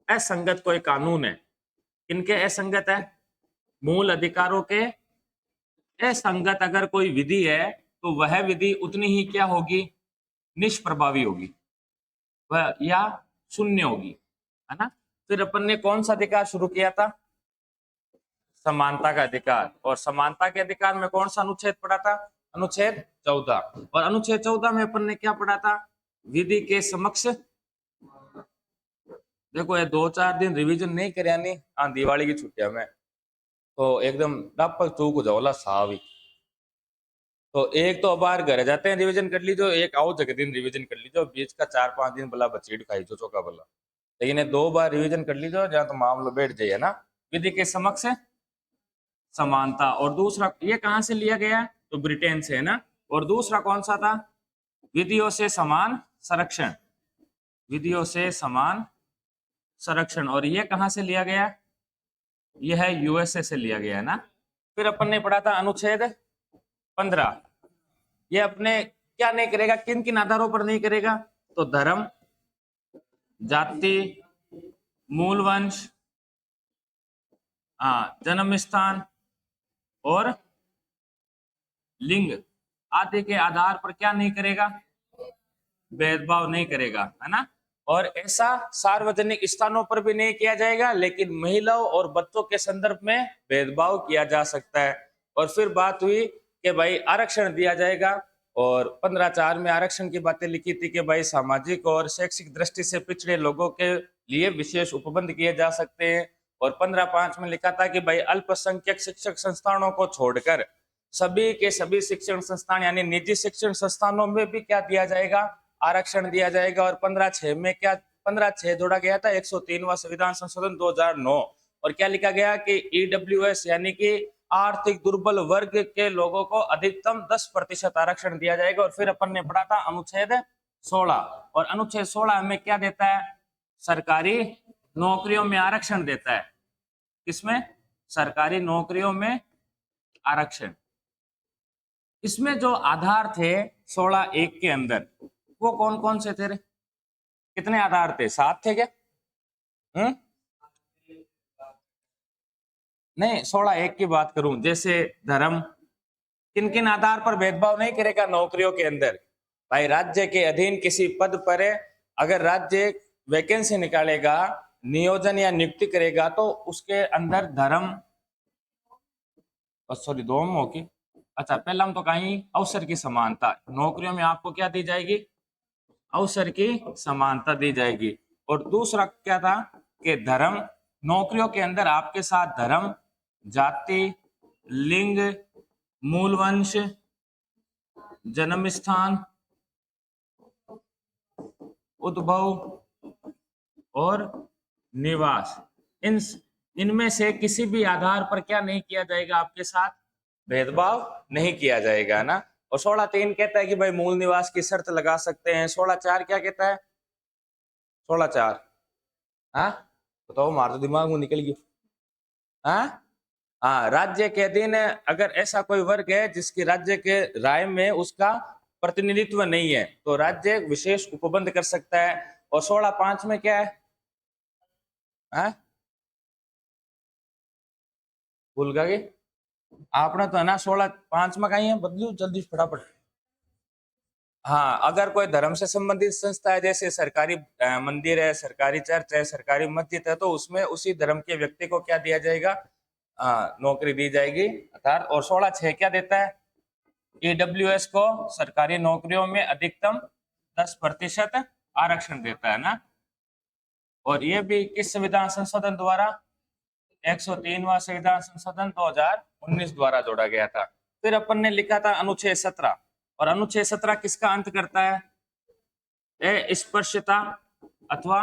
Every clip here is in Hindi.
असंगत कोई कानून है, किनके असंगत है? मूल अधिकारों के असंगत अगर कोई विधि है तो वह विधि उतनी ही क्या होगी? निष्प्रभावी होगी, वह या शून्य होगी, है ना। फिर अपन ने कौन सा अधिकार शुरू किया था? समानता का अधिकार। और समानता के अधिकार में कौन सा अनुच्छेद पढ़ा था? अनुच्छेद 14। और अनुच्छेद 14 में अपन ने क्या पढ़ा था? विधि के समक्ष, देखो ये 2-4 दिन रिवीजन नहीं करे नहीं, हाँ दिवाली की छुट्टियां में तो एकदम डपक चूक हो जाओला साहब ही। तो एक तो बाहर घर जाते हैं रिवीजन कर लीजो, एक आओ जगह दिन रिवीजन कर लीजो, बीच का 4-5 दिन भला बचीट खाई जो चौका भला, लेकिन ये 2 बार रिवीजन कर लीजो जहाँ तो मामला बैठ जाइए ना। विधि के समक्ष समानता, और दूसरा ये कहां से लिया गया है? तो ब्रिटेन से, है ना। और दूसरा कौन सा था? विधियों से समान संरक्षण, विधियों से समान संरक्षण, और ये कहां से लिया गया? यह है यूएसए से लिया गया, है ना। फिर अपन ने पढ़ा था अनुच्छेद 15, ये अपने क्या नहीं करेगा, किन किन आधारों पर नहीं करेगा? तो धर्म, जाति, मूल वंश, जन्म स्थान और लिंग आदि के आधार पर क्या नहीं करेगा? भेदभाव नहीं करेगा, है ना। और ऐसा सार्वजनिक स्थानों पर भी नहीं किया जाएगा, लेकिन महिलाओं और बच्चों के संदर्भ में भेदभाव किया जा सकता है। और फिर बात हुई कि भाई आरक्षण दिया जाएगा, और 15(4) में आरक्षण की बातें लिखी थी कि भाई सामाजिक और शैक्षिक दृष्टि से पिछड़े लोगों के लिए विशेष उपबंध किए जा सकते हैं। और 15(5) में लिखा था कि भाई अल्पसंख्यक शिक्षक संस्थानों को छोड़कर सभी के सभी शिक्षण संस्थान यानी निजी शिक्षण संस्थानों में भी क्या दिया जाएगा? आरक्षण दिया जाएगा। और 15(6) में क्या 15(6) जोड़ा गया था? 103वां संविधान संशोधन 2009। और क्या लिखा गया कि ईडब्ल्यूएस यानी कि आर्थिक दुर्बल वर्ग के लोगों को अधिकतम 10% आरक्षण दिया जाएगा। और फिर अपन ने पढ़ा था अनुच्छेद 16, और अनुच्छेद 16 हमें क्या देता है? सरकारी नौकरियों में आरक्षण देता है। किसमें? सरकारी नौकरियों में आरक्षण। इसमें जो आधार थे 16(1) के अंदर, वो कौन कौन से थे रे? कितने आधार थे? 7 थे क्या? नहीं, 16(1) की बात करूं, जैसे धर्म, किन किन आधार पर भेदभाव नहीं करेगा नौकरियों के अंदर? भाई राज्य के अधीन किसी पद पर अगर राज्य वैकेंसी निकालेगा, नियोजन या नियुक्ति करेगा, तो उसके अंदर धर्म, सॉरी दो में होगी। अच्छा, पहला हम तो कहीं अवसर की समानता, नौकरियों में आपको क्या दी जाएगी? अवसर की समानता दी जाएगी। और दूसरा क्या था कि धर्म, नौकरियों के अंदर आपके साथ धर्म, जाति, लिंग, मूल वंश, जन्म स्थान, उद्भव और निवास, इन इनमें से किसी भी आधार पर क्या नहीं किया जाएगा? आपके साथ भेदभाव नहीं किया जाएगा ना। और 16(3) कहता है कि भाई मूल निवास की शर्त लगा सकते हैं। 16(4) क्या कहता है? 16(4) हाँ बताओ, मार तो दिमाग में निकल गया। हाँ, राज्य के अधीन अगर ऐसा कोई वर्ग है जिसकी राज्य के राय में उसका प्रतिनिधित्व नहीं है, तो राज्य विशेष उपबंध कर सकता है। और 16(5) में क्या है? भूल गए आपने तो, है ना। 16(5) में कहीं है, बदलू जल्दी फटाफट। हाँ, अगर कोई धर्म से संबंधित संस्था है, जैसे सरकारी मंदिर है, सरकारी चर्च है, सरकारी मस्जिद है, तो उसमें उसी धर्म के व्यक्ति को क्या दिया जाएगा? नौकरी दी जाएगी अर्थात। और 16(6) क्या देता है? ईडब्ल्यूएस को सरकारी नौकरियों में अधिकतम 10% आरक्षण देता है ना। और ये भी किस संविधान संशोधन द्वारा? 103वां संविधान संशोधन 2019 द्वारा जोड़ा गया था। फिर अपन ने लिखा था अनुच्छेद 17, और अनुच्छेद 17 किसका अंत करता है? अस्पृश्यता अथवा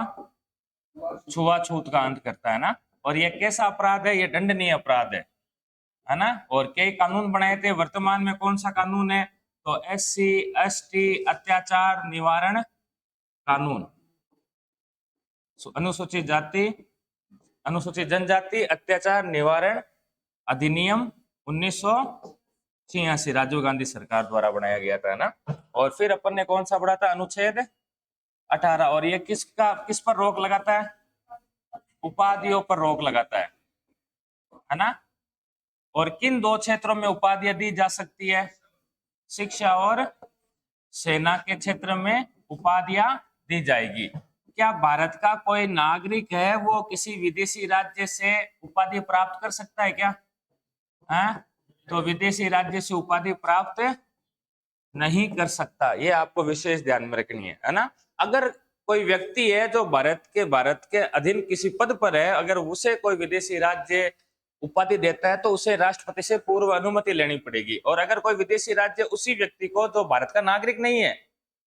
छुआछूत का अंत करता है ना। और ये कैसा अपराध है? ये दंडनीय अपराध है ना। और कई कानून बनाए थे, वर्तमान में कौन सा कानून है? तो SC ST अत्याचार निवारण कानून, अनुसूचित जाति अनुसूचित जनजाति अत्याचार निवारण अधिनियम 1986 राजीव गांधी सरकार द्वारा बनाया गया था ना। और फिर अपन ने कौन सा पढ़ा था? अनुच्छेद 18, और ये किस पर रोक लगाता है? उपाधियों पर रोक लगाता है ना। और किन दो क्षेत्रों में उपाधियां दी जा सकती है? शिक्षा और सेना के क्षेत्र में उपाधियां दी जाएगी। क्या भारत का कोई नागरिक है वो किसी विदेशी राज्य से उपाधि प्राप्त कर सकता है क्या? है तो विदेशी राज्य से उपाधि प्राप्त नहीं कर सकता, ये आपको विशेष ध्यान में रखनी है ना। अगर कोई व्यक्ति है जो भारत के अधीन किसी पद पर है, अगर उसे कोई विदेशी राज्य उपाधि देता है तो उसे राष्ट्रपति से पूर्व अनुमति लेनी पड़ेगी। और अगर कोई विदेशी राज्य उसी व्यक्ति को, जो भारत का नागरिक नहीं है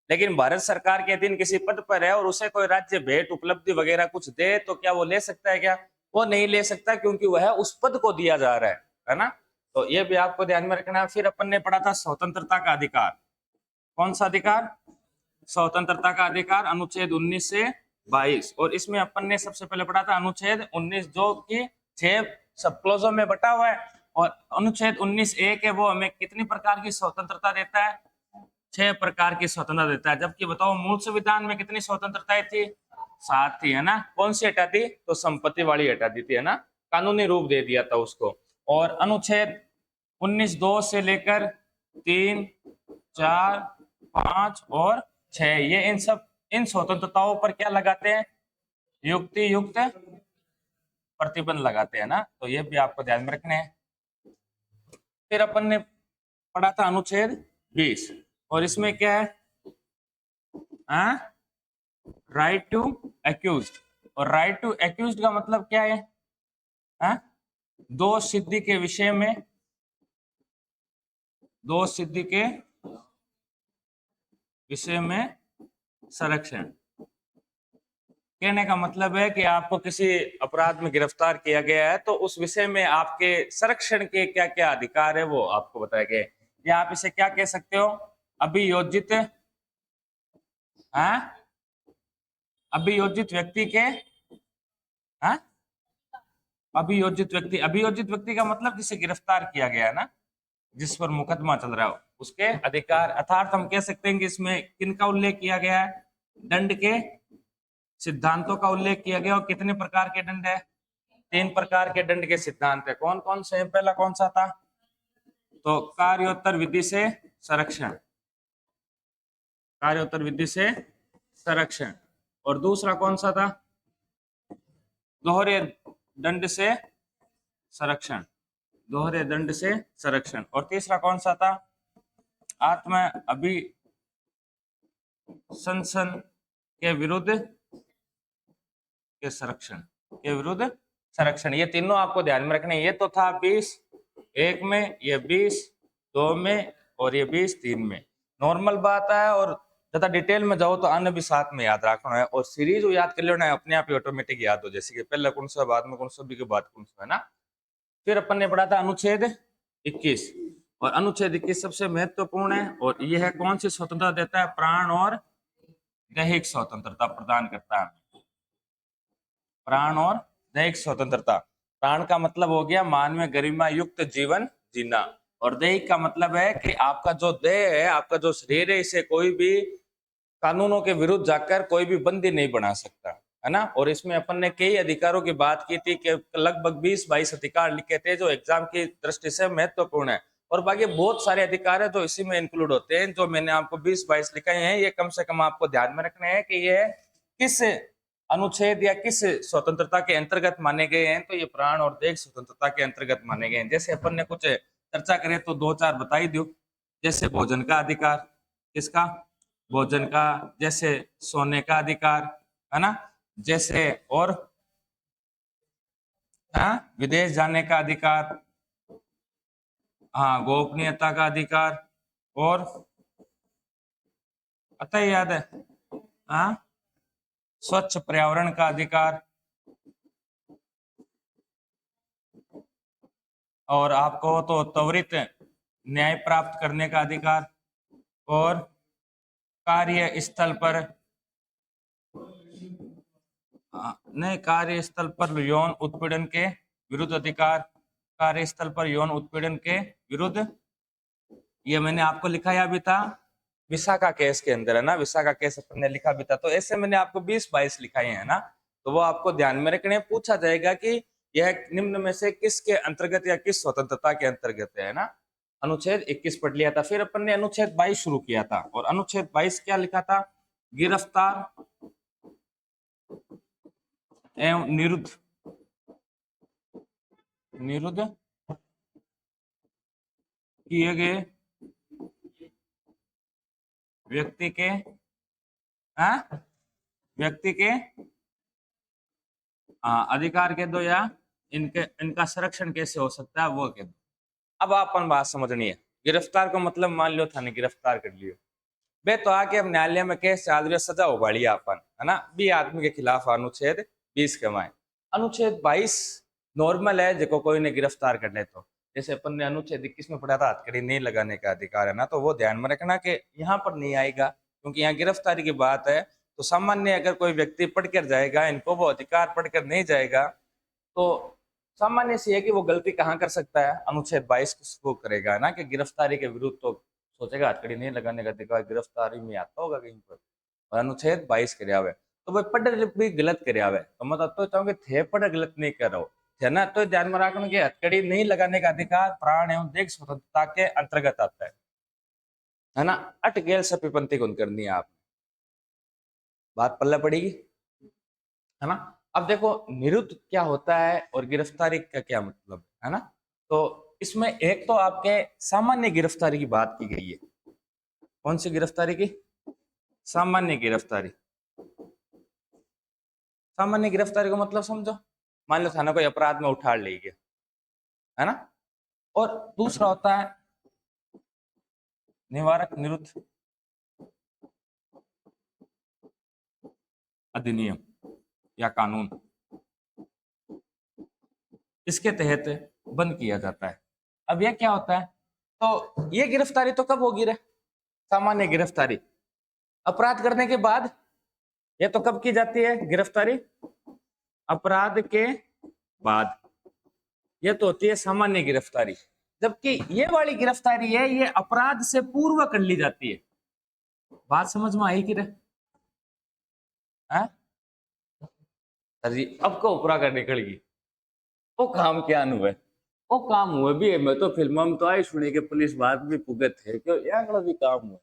लेकिन भारत सरकार के अधीन किसी पद पर है, और उसे कोई राज्य भेंट उपलब्धि वगैरह कुछ दे, तो क्या वो ले सकता है क्या? वो नहीं ले सकता, क्योंकि वह उस पद को दिया जा रहा है ना। तो ये भी आपको ध्यान में रखना है। फिर अपन ने पढ़ा था स्वतंत्रता का अधिकार। कौन सा अधिकार? स्वतंत्रता का अधिकार, अनुच्छेद 19 से 22। और इसमें अपन ने सबसे पहले पढ़ा था अनुच्छेद 19, जो कि 6 सब क्लोजों में बटा हुआ है। और अनुच्छेद 19(1) है, वो हमें कितनी प्रकार की स्वतंत्रता देता है? 6 प्रकार की स्वतंत्रता देता है। जबकि बताओ मूल संविधान में कितनी स्वतंत्रताएं थी? 7 थी, है ना। कौन सी हटा दी? तो संपत्ति वाली हटा दी थी, है ना, कानूनी रूप दे दिया था उसको। और अनुच्छेद 19(2) से लेकर 3, 4, 5 और 6, ये इन स्वतंत्रताओं पर क्या लगाते हैं? युक्ति युक्त प्रतिबंध लगाते हैं ना। तो ये भी आपको ध्यान में रखने हैं। फिर अपन ने पढ़ा था अनुच्छेद 20, और इसमें क्या है? Right to accuse. और राइट टू एक्यूज का मतलब क्या है? दोष सिद्धि के विषय में, दोष सिद्धि के विषय में संरक्षण। कहने का मतलब है कि आपको किसी अपराध में गिरफ्तार किया गया है तो उस विषय में आपके संरक्षण के क्या क्या अधिकार है वो आपको बताया गया है। या आप इसे क्या कह सकते हो? अभियोजित, अभियोजित व्यक्ति के, अभियोजित व्यक्ति का मतलब जिसे गिरफ्तार किया गया है ना, जिस पर मुकदमा चल रहा हो, उसके अधिकार। अर्थात हम कह सकते हैं कि इसमें किनका उल्लेख किया गया है? दंड के सिद्धांतों का उल्लेख किया गया। और कितने प्रकार के दंड है? 3 प्रकार के दंड के सिद्धांत है। कौन कौन से? पहला कौन सा था? तो कार्योत्तर विधि से संरक्षण, कार्योत्तर विधि से संरक्षण। और दूसरा कौन सा था? दोहरे दंड से संरक्षण, दोहरे दंड से संरक्षण। और तीसरा कौन सा था? आत्म अभिशंसन के विरुद्ध के संरक्षण, के विरुद्ध संरक्षण। ये तीनों आपको ध्यान में रखने। ये तो था 20(1) में, ये 20(2) में, और ये 20(3) में। नॉर्मल बात है, और ज्यादा डिटेल में जाओ तो अन्य भी साथ में याद रखना है। और सीरीज याद कर लेना है, अपने आप ही ऑटोमेटिक याद हो, जैसे कि पहले कौन सा, बाद में कौन सा, भी के बाद कौन सा, है ना। फिर अपन ने पढ़ा था अनुच्छेद 21, और अनुच्छेद 21 सबसे महत्वपूर्ण है। और यह है कौन सी स्वतंत्रता देता है? प्राण और दैहिक स्वतंत्रता प्रदान करता है। प्राण और दैहिक स्वतंत्रता। प्राण का मतलब हो गया मानवीय गरिमा युक्त जीवन जीना, और दैहिक का मतलब है कि आपका जो देह है, आपका जो शरीर है, इसे कोई भी कानूनों के विरुद्ध जाकर कोई भी बंदी नहीं बना सकता, है ना। और इसमें अपन ने कई अधिकारों की बात की थी कि लगभग 20-22 अधिकार लिखे थे जो एग्जाम की दृष्टि से महत्वपूर्ण है। और बाकी बहुत सारे अधिकार है जो इसी में इंक्लूड होते हैं। जो मैंने आपको 20-22 लिखे हैं, ये कम से कम आपको ध्यान में रखने हैं कि ये किस अनुच्छेद या किस स्वतंत्रता के अंतर्गत माने गए हैं। तो ये प्राण और दैहिक स्वतंत्रता के अंतर्गत माने गए हैं। जैसे अपन ने कुछ चर्चा करें तो 2-4 बता ही दो। जैसे भोजन का अधिकार, किसका? भोजन का। जैसे सोने का अधिकार, है ना। जैसे और विदेश जाने का अधिकार, हाँ, गोपनीयता का अधिकार, और पता ही याद है, स्वच्छ पर्यावरण का अधिकार, और आपको तो त्वरित न्याय प्राप्त करने का अधिकार, और कार्य स्थल पर, नहीं, कार्यस्थल पर यौन उत्पीड़न के विरुद्ध अधिकार, कार्यस्थल पर यौन उत्पीड़न के विरुद्ध। ये मैंने आपको लिखाया भी था विशाखा केस के अंदर, है ना। विशाखा केस अपन ने लिखा भी था। तो ऐसे मैंने आपको 20-22 लिखाए हैं ना। तो वो आपको ध्यान में रखने पूछा जाएगा कि यह निम्न में से किसके अंतर्गत या किस स्वतंत्रता के अंतर्गत है ना। अनुच्छेद 21 पढ़ लिया था, फिर अपन ने अनुच्छेद 22 शुरू किया था, और अनुच्छेद 22 क्या लिखा था? गिरफ्तार एवं निरुद्ध किए गए व्यक्ति के अधिकार के दो, या इनका संरक्षण कैसे हो सकता है वो कह दो। अब अपन बात समझनी है। गिरफ्तार को मतलब मान लो थाने गिरफ्तार कर लियो बे, तो आके अब न्यायालय में केस चाल रही सजा उबाड़ी अपन, है ना, 20 आदमी के खिलाफ अनुच्छेद 20 के माए। अनुच्छेद 22 नॉर्मल है, जो कोई ने गिरफ्तार कर ले, तो जैसे अपन ने अनुच्छेद 21 में पढ़ा था हथकड़ी नहीं लगाने का अधिकार है ना, तो वो ध्यान में रखना कि यहाँ पर नहीं आएगा, क्योंकि यहाँ गिरफ्तारी की बात है। तो सामान्य अगर कोई व्यक्ति पढ़कर जाएगा, इनको वो अधिकार पढ़कर नहीं जाएगा, तो सामान्य सी है कि वो गलती कहाँ कर सकता है? अनुच्छेद 22 को करेगा ना, कि गिरफ्तारी के विरुद्ध तो सोचेगा हथकड़ी नहीं लगाने का अधिकार गिरफ्तारी में आता होगा कहीं पर, और अनुच्छेद 22 करे आवे तो भाई पढ़ भी गलत करे आवे, तो मतलब तो चाहूंगे थे पढ़ गलत नहीं कर रहा थे ना, तो ध्यान में रखना कि हथकड़ी नहीं लगाने का अधिकार प्राण एवं देख स्वतंत्रता के अंतर्गत आता है ना। अटगेल सपीपंथी कौन करनी है आपने, बात पल्ले पड़ेगी, है ना। अब देखो निरुद्ध क्या होता है और गिरफ्तारी का क्या मतलब है ना। तो इसमें एक तो आपके सामान्य गिरफ्तारी की बात की गई है। कौन सी गिरफ्तारी की? सामान्य गिरफ्तारी। सामान्य गिरफ्तारी को मतलब समझो, मान लो थाना कोई अपराध में उठा ले गया, है ना। और दूसरा होता है निवारक निरुद्ध अधिनियम या कानून, इसके तहत बंद किया जाता है। अब यह क्या होता है? तो ये गिरफ्तारी तो कब होगी रे? सामान्य गिरफ्तारी अपराध करने के बाद। ये तो कब की जाती है गिरफ्तारी? अपराध के बाद। ये तो होती है सामान्य गिरफ्तारी। जबकि ये वाली गिरफ्तारी है, ये अपराध से पूर्व कर ली जाती है। बात समझ में आई कि रे? सर जी अब को उपरा कर निकल गई, वो काम क्या हुआ? वो काम हुआ भी है, मैं तो फिल्म में तो आई सुनी के पुलिस बात भी भुगत है, क्यों यहाँ भी काम हुआ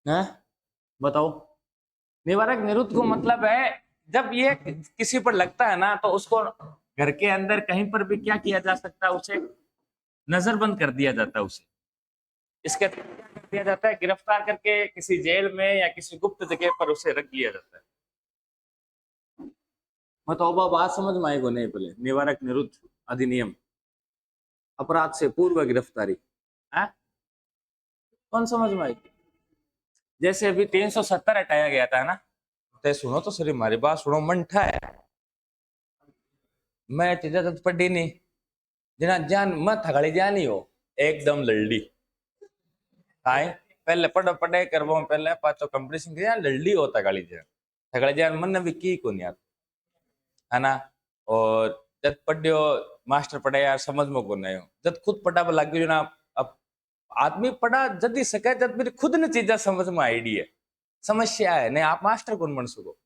है, बताओ। निवारक निरुद्ध को मतलब है जब ये किसी पर लगता है ना, तो उसको घर के अंदर कहीं पर भी क्या किया जा सकता है? उसे नजरबंद कर दिया जाता है। उसे इसके क्या कर दिया जाता है? गिरफ्तार करके किसी जेल में या किसी गुप्त जगह पर उसे रख लिया जाता है। मतलब बात समझ में आएगी नहीं? बोले निवारक निरुद्ध अधिनियम, अपराध से पूर्व गिरफ्तारी है, कौन समझ में आएगी? जैसे अभी 370 हटाया गया था ना, तो सुनो तो सर हमारी बात सुनो, मंठा है मैं चीजा तो पढ़ी नहीं, जना जान मत थगाड़ी जानी हो एकदम लल्डी हाय, पहले पढ़ो पढ़े करवो पहले पाचो कंपटीशन के लल्डी होता थगाड़ी जान मन भी की को नहीं है ना। और जब पढ़ियो मास्टर पढ़े यार समझ में को नहीं हो, जब खुद पढ़ा लग गयो ना, अब आदमी पढ़ा जद ही सके जब मेरी खुद ने चीजा समझ में आईडी है, समस्या है नहीं आप मास्टर कौन बन सको।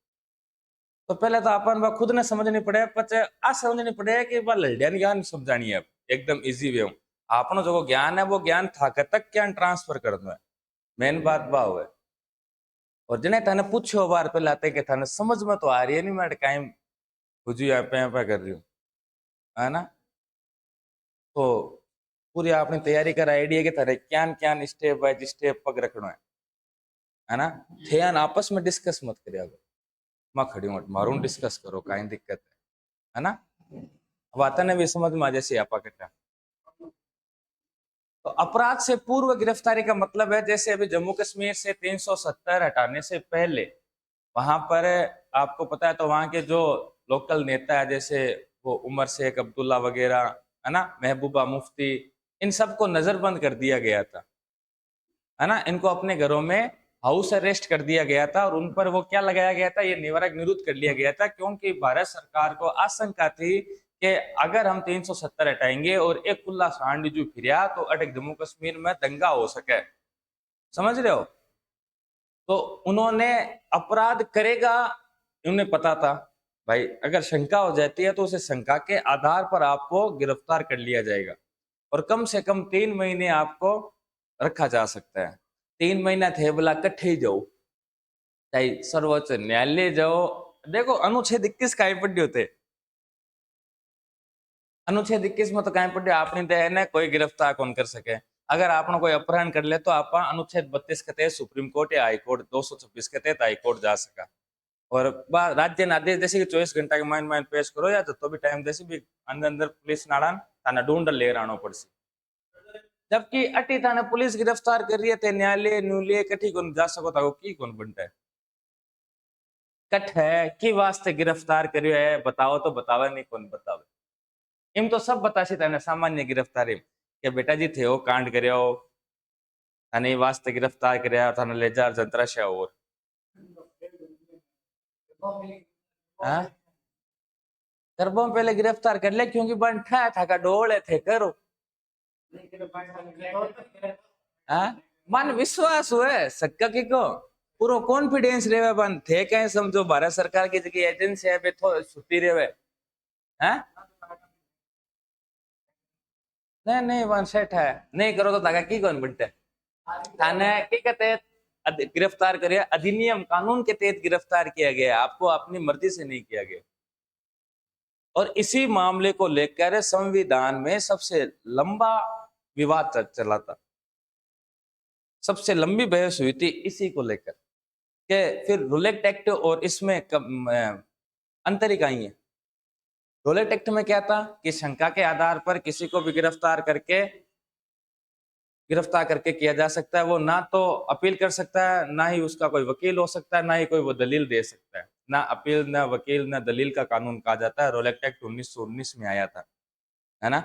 तो पहले तो अपन खुद ने समझनी पड़े, पचे आ समझनी पड़े कि वह लड़िया ज्ञान समझानी है एकदम इजी वे। आपनो जो ज्ञान है वो ज्ञान थाके तक ज्ञान ट्रांसफर करना है, मेन बात बाव है। और जिन्हें थाने पूछो बार पहले आते कि थाने समझ में तो आ रही है नहीं, मैं टाइम खुजू यहाँ पे कर रही हूँ, है ना। तो पूरी आपने तैयारी कर आइडिया कि थारे क्या क्या स्टेप बाय स्टेप पग रखना है ना। ध्यान आपस में डिस्कस मत करिए, मैं खड़ी हूँ मारू डिस्कस करो कहीं दिक्कत है ना। वाता ने भी समझ में आ जैसे आपा कहता। तो अपराध से पूर्व गिरफ्तारी का मतलब है जैसे अभी जम्मू कश्मीर से 370 हटाने से पहले वहां पर आपको पता है, तो वहां के जो लोकल नेता है जैसे वो उमर शेख अब्दुल्ला वगैरह, है ना, महबूबा मुफ्ती, इन सबको नजरबंद कर दिया गया था, है ना। इनको अपने घरों में हाउस अरेस्ट कर दिया गया था, और उन पर वो क्या लगाया गया था? ये निवारक निरुद्ध कर लिया गया था, क्योंकि भारत सरकार को आशंका थी कि अगर हम 370 हटाएंगे और एक खुला सांड जो फिरिया तो अटक जम्मू कश्मीर में दंगा हो सके, समझ रहे हो। तो उन्होंने अपराध करेगा उन्हें पता था भाई अगर शंका हो जाती है तो उसे शंका के आधार पर आपको गिरफ्तार कर लिया जाएगा और कम से कम 3 महीने आपको रखा जा सकता है। 3 महीना थे बोला कट्ठे ही जाओ चाहे सर्वोच्च न्यायालय जाओ। देखो अनुच्छेद 21 का पढ़ियो थे, अनुच्छेद 21 में तो कहीं पढ़ियो आपने दे ने कोई गिरफ्तार कौन कर सके। अगर आपने कोई अपहरण कर ले तो आप अनुच्छेद 32 के तहत सुप्रीम कोर्ट या हाई कोर्ट 226 के तहत हाई कोर्ट जा सका और राज्य ने आदेश जैसे कि 24 घंटा के माइन पेश करो या तो भी टाइम जैसे भी अंदर अंदर पुलिस नाड़ा थाना ढूंढ ले आना पड़सी। जबकि अटी थाने पुलिस गिरफ्तार कर रही है न्यायालय न्यूयालय कठी कौन जा सको था की कौन बनता है कठ है कि वास्ते गिरफ्तार करियो है बताओ तो बतावे नहीं कौन बतावे। इम तो सब बतासी था सामान्य गिरफ्तारी के बेटा जी थे वो कांड करियो थाने वास्ते गिरफ्तार करया थाने ले जा जंतराशा और हाँ करबो पहले गिरफ्तार कर ले क्योंकि बंठा था का डोले थे करो हाँ मन विश्वास हुए सक्का की को पूरा कॉन्फिडेंस रेवे बन थे कहीं समझो भारत सरकार की जगह एजेंसी है बे तो छुट्टी रेवे हैं नहीं नहीं वन सेट है नहीं करो तो ताका की कौन बनते थाने के तहत गिरफ्तार करिए अधिनियम कानून के तहत गिरफ्तार किया गया आपको अपनी मर्जी से नहीं किया गया। और इसी मामले को लेकर संविधान में सबसे लंबा विवाद चला था, सबसे लंबी बहस हुई थी इसी को लेकर के फिर रोलेट एक्ट और इसमें अंतर ही कहीं है। रोलेट एक्ट में क्या था कि शंका के आधार पर किसी को भी गिरफ्तार करके किया जा सकता है। वो ना तो अपील कर सकता है ना ही उसका कोई वकील हो सकता है ना ही कोई वो दलील दे सकता है। ना अपील ना वकील ना दलील का कानून कहा जाता है। रोलेट एक्ट 1919 में आया था है ना।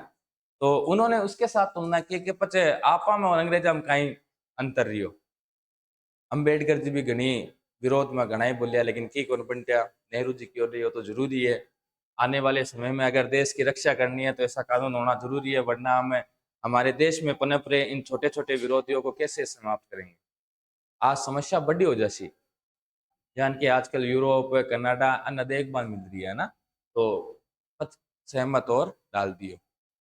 तो उन्होंने उसके साथ तुलना की कि पचे आपा में और अंग्रेजा में कहीं अंतर रही हो। अंबेडकर जी भी घनी विरोध में घना ही बोलिया लेकिन की कौन बनटिया नेहरू जी की रही हो तो जरूरी है आने वाले समय में अगर देश की रक्षा करनी है तो ऐसा कानून होना जरूरी है वरना हमें हमारे देश में पनप रहे इन छोटे छोटे विरोधियों को कैसे समाप्त करेंगे। आज समस्या बड़ी हो जाती जान कि आजकल यूरोप कनाडा अन्य देखभाल मिल रही है ना तो सहमत और डाल दियो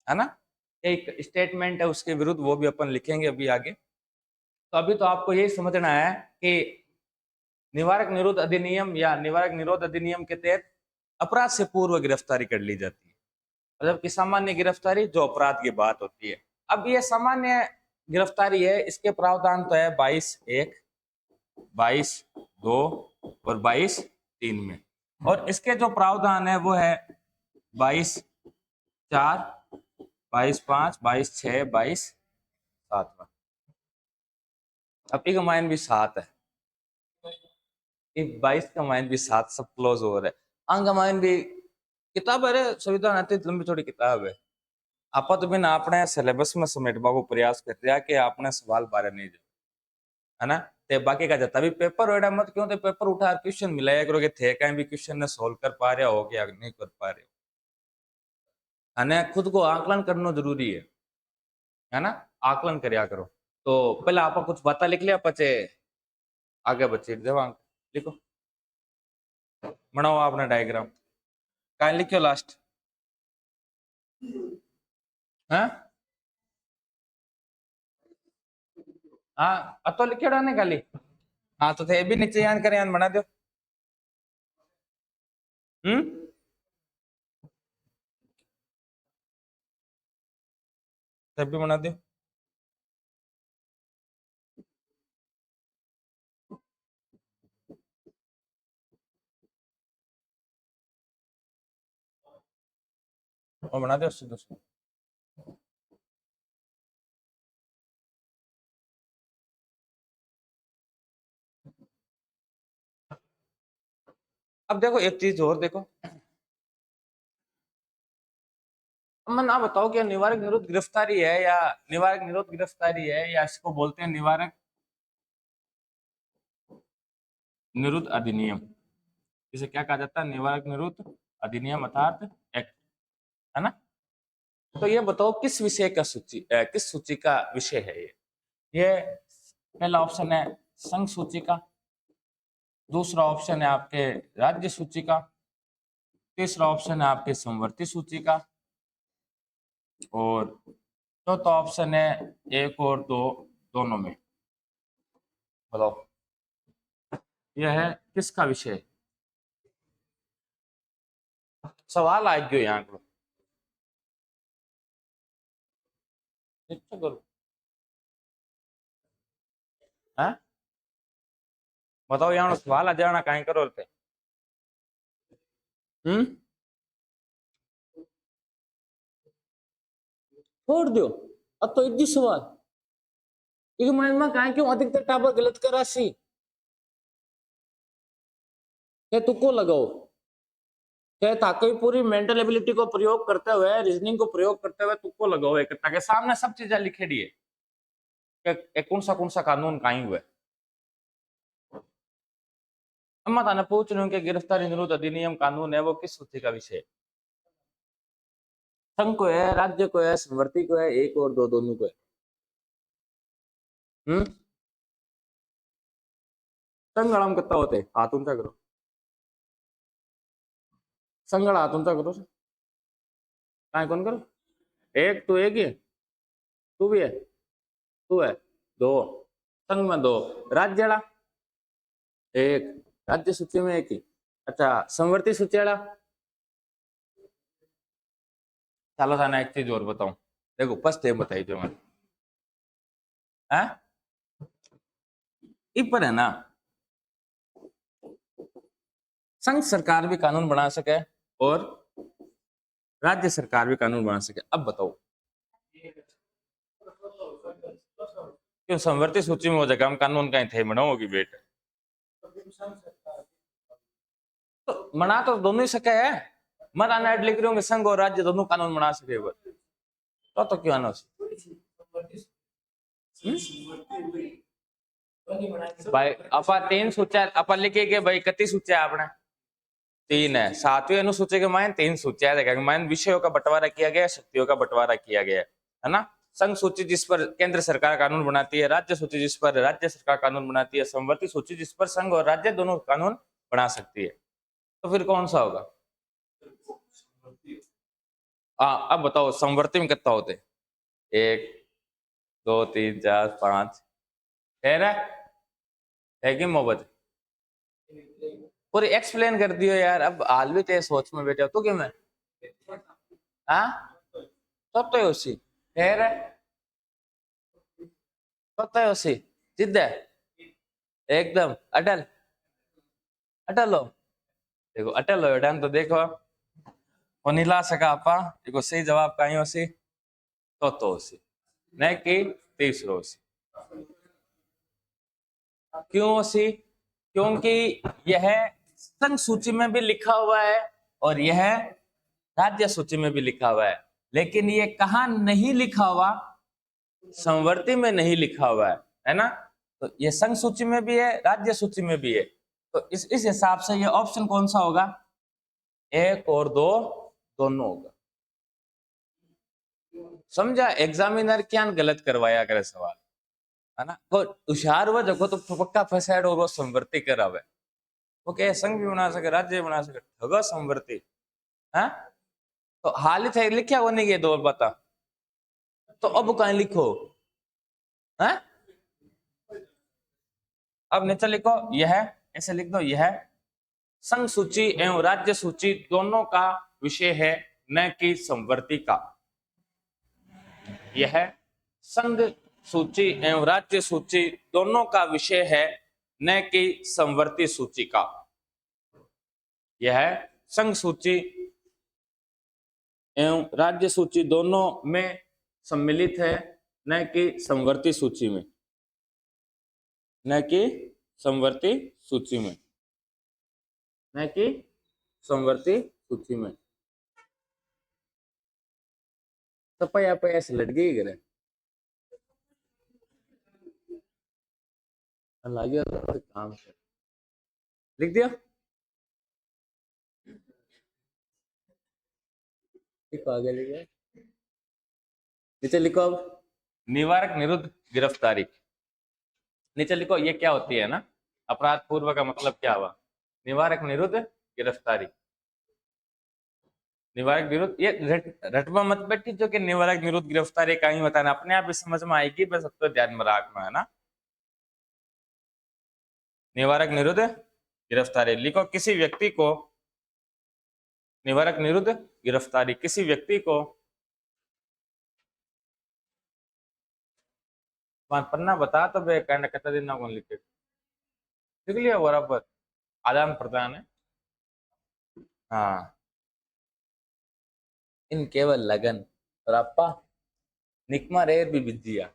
है ना। एक स्टेटमेंट है उसके विरुद्ध वो भी अपन लिखेंगे अभी आगे। तो अभी तो आपको यही समझना है कि निवारक निरोध अधिनियम या निवारक निरोध अधिनियम के तहत अपराध से पूर्व गिरफ्तारी कर ली जाती है मतलब कि सामान्य गिरफ्तारी जो अपराध की बात होती है। अब ये सामान्य गिरफ्तारी है इसके प्रावधान तो है 22(1), 22(2) और 22(3) में और इसके जो प्रावधान है वो है 22(4), 22(5), 22(6), 22(7) में। अब एक माइन भी 7 है 22 का माइन भी 7 सब क्लोज हो रहा है। अंग माइन भी किताब है संविधान आती लंबी थोड़ी किताब है आप तो बिना अपने सिलेबस में समेटवा को प्रयास कर रहा कि आपने सवाल बारे नहीं जाए है ना। ते बाकी का जाता भी पेपर होड़ा मत क्यों तो पेपर उठा क्वेश्चन मिलाया करो कि थे कहीं भी क्वेश्चन ने सोल्व कर पा रहे हो या नहीं कर पा रहे हो है खुद को आकलन करना जरूरी है ना। आकलन करया करो। तो पहले आप कुछ बात लिख लिया पचे आगे बच्चे जवाब लिखो बनाओ आपने डायग्राम कहीं लिखो लास्ट हाँ हाँ अतो लिखेड़ा ने खाली हाँ तो थे भी नीचे यान करे यान बना दो हम्म थे भी बना दो और बना दो सीधे अब देखो एक चीज और देखो मन आप बताओ क्या निवारक निरोध गिरफ्तारी है या निवारक निरोध गिरफ्तारी है या इसको बोलते हैं निवारक निरुद्ध अधिनियम। इसे क्या कहा जाता है निवारक निरुद्ध अधिनियम अर्थात एक्ट है ना। तो ये बताओ किस विषय का सूची किस सूची का विषय है ये पहला ऑप्शन है संघ सूची का दूसरा ऑप्शन है आपके राज्य सूची का, तीसरा ऑप्शन है आपके समवर्ती सूची का, और चौथा ऑप्शन है एक और दो दोनों में। बताओ यह है किसका विषय? सवाल आ गयो यहाँ को करो। हाँ बताओ यहाँ सवाल आ जाना कहीं करो थे। छोड़ दो अब तो इतनी सवाल क्योंकि माइंड में कहा क्यों अधिकतर टाबर गलत कर राशि तुक्को लगाओ क्या ताकि पूरी मेंटल एबिलिटी को प्रयोग करते हुए रीजनिंग को प्रयोग करते हुए तुक्को लगाओ एक ताकि सामने सब चीजें लिखेड़ी है कौन सा कानून कहीं हुआ। मैं ताने पूछ रही हूँ कि गिरफ्तारी निरोध अधिनियम कानून है वो किस सूची का विषय है? संघ को है, राज्य को है, समवर्ती को है, एक और दो दोनों को है। संगणम कितना होते हाथ ऊंचा करो, संगण हाथ ऊंचा करो काय कौन करो एक तू एक ही तू भी है तू है दो संघ में दो राज्य वाला एक राज्य सूची में एक ही। अच्छा समवर्ती सूची वाला चलो थाना एक चीज और बताऊं देखो फर्स्ट ये बताई जो मैं पर है ना संघ सरकार भी कानून बना सके और राज्य सरकार भी कानून बना सके। अब बताओ क्यों समवर्ती सूची में हो जाएगा हम कानून कहीं थे बनाओगी बेट तो बना तो दोनों ही सके है मत आना लिख रही हूँ संघ और राज्य दोनों कानून बना सके तो क्यों आना भाई अपा तीन सूचा अपा लिखे के भाई कति सूचा है आपने तीन है सातवें अनुसूची के मान तीन सूचियां देखेंगे मान विषयों का बंटवारा किया गया शक्तियों का बंटवारा किया गया है ना। संघ सूची जिस पर केंद्र सरकार कानून बनाती है, राज्य सूची जिस पर राज्य सरकार कानून बनाती है, समवर्ती सूची जिस पर संघ और राज्य दोनों कानून बना सकती है। तो फिर कौन सा होगा? अब बताओ समवर्ती में कितना होते? एक दो तीन चार पांच है कि मोहब्बत पूरी एक्सप्लेन कर दियो यार। अब हाल भी तेरे सोच में बैठे हो तो क्यों मैं तब तो उसी है तब तो उसी जिद्द है एकदम अटल अटल हो देखो अटल हो डन तो देखो वो नहीं ला सका आपा देखो सही जवाब कहीं उसी तो उसी नहीं कि तीसरो उसी क्यों उसी क्योंकि यह संघ सूची में भी लिखा हुआ है और यह राज्य सूची में भी लिखा हुआ है लेकिन ये कहा नहीं लिखा हुआ समवर्ती में नहीं लिखा हुआ है ना। तो ये संघ सूची में भी है राज्य सूची में भी है तो इस हिसाब से ये ऑप्शन कौन सा होगा? एक और दो दोनों होगा। समझा एग्जामिनर क्या गलत करवाया करे सवाल है ना को होशियार हुआ जगह तो पक्का फसाइड और वो समवर्ती करावे वो क्या संघ भी बना सके राज्य बना सके ठगा समवर्ती है तो हाल ही थे लिखा वो नहीं दो बता तो अब कहीं लिखो है अब नीचे लिखो यह ऐसे लिख दो यह संघ सूची एवं राज्य सूची दोनों का विषय है न कि समवर्ती का। यह संघ सूची एवं राज्य सूची दोनों का विषय है न कि समवर्ती सूची का। यह संघ सूची एवं राज्य सूची दोनों में सम्मिलित है न कि समवर्ती सूची में न कि समवर्ती सूची में न कि समवर्ती सूची में तो पया पया से लट गई करे लागे काम से लिख दिया आगे लिखे नीचे लिखो अब निवारक निरुद्ध गिरफ्तारी नीचे लिखो ये क्या होती है ना। अपराध पूर्व का मतलब क्या हुआ? निवारक विरुद्ध गिरफ्तारी। निवारक विरुद्ध, ये रटवा मत बैठी जो कि निवारक विरुद्ध गिरफ्तारी का ही बताना, अपने आप ही समझ में आएगी, बस अब तो ध्यान में रखना है ना। निवारक विरुद्ध गिरफ्तारी लिखो। किसी व्यक्ति को, निवारक विरुद्ध गिरफ्तारी, किसी व्यक्ति को, पन्ना बता तो बे कहना कहता दिन ना कौन लिखे लिख लिया बराबर, आदान प्रदान है। हाँ, इन केवल लगन और आपा निकमा रेर भी विद्या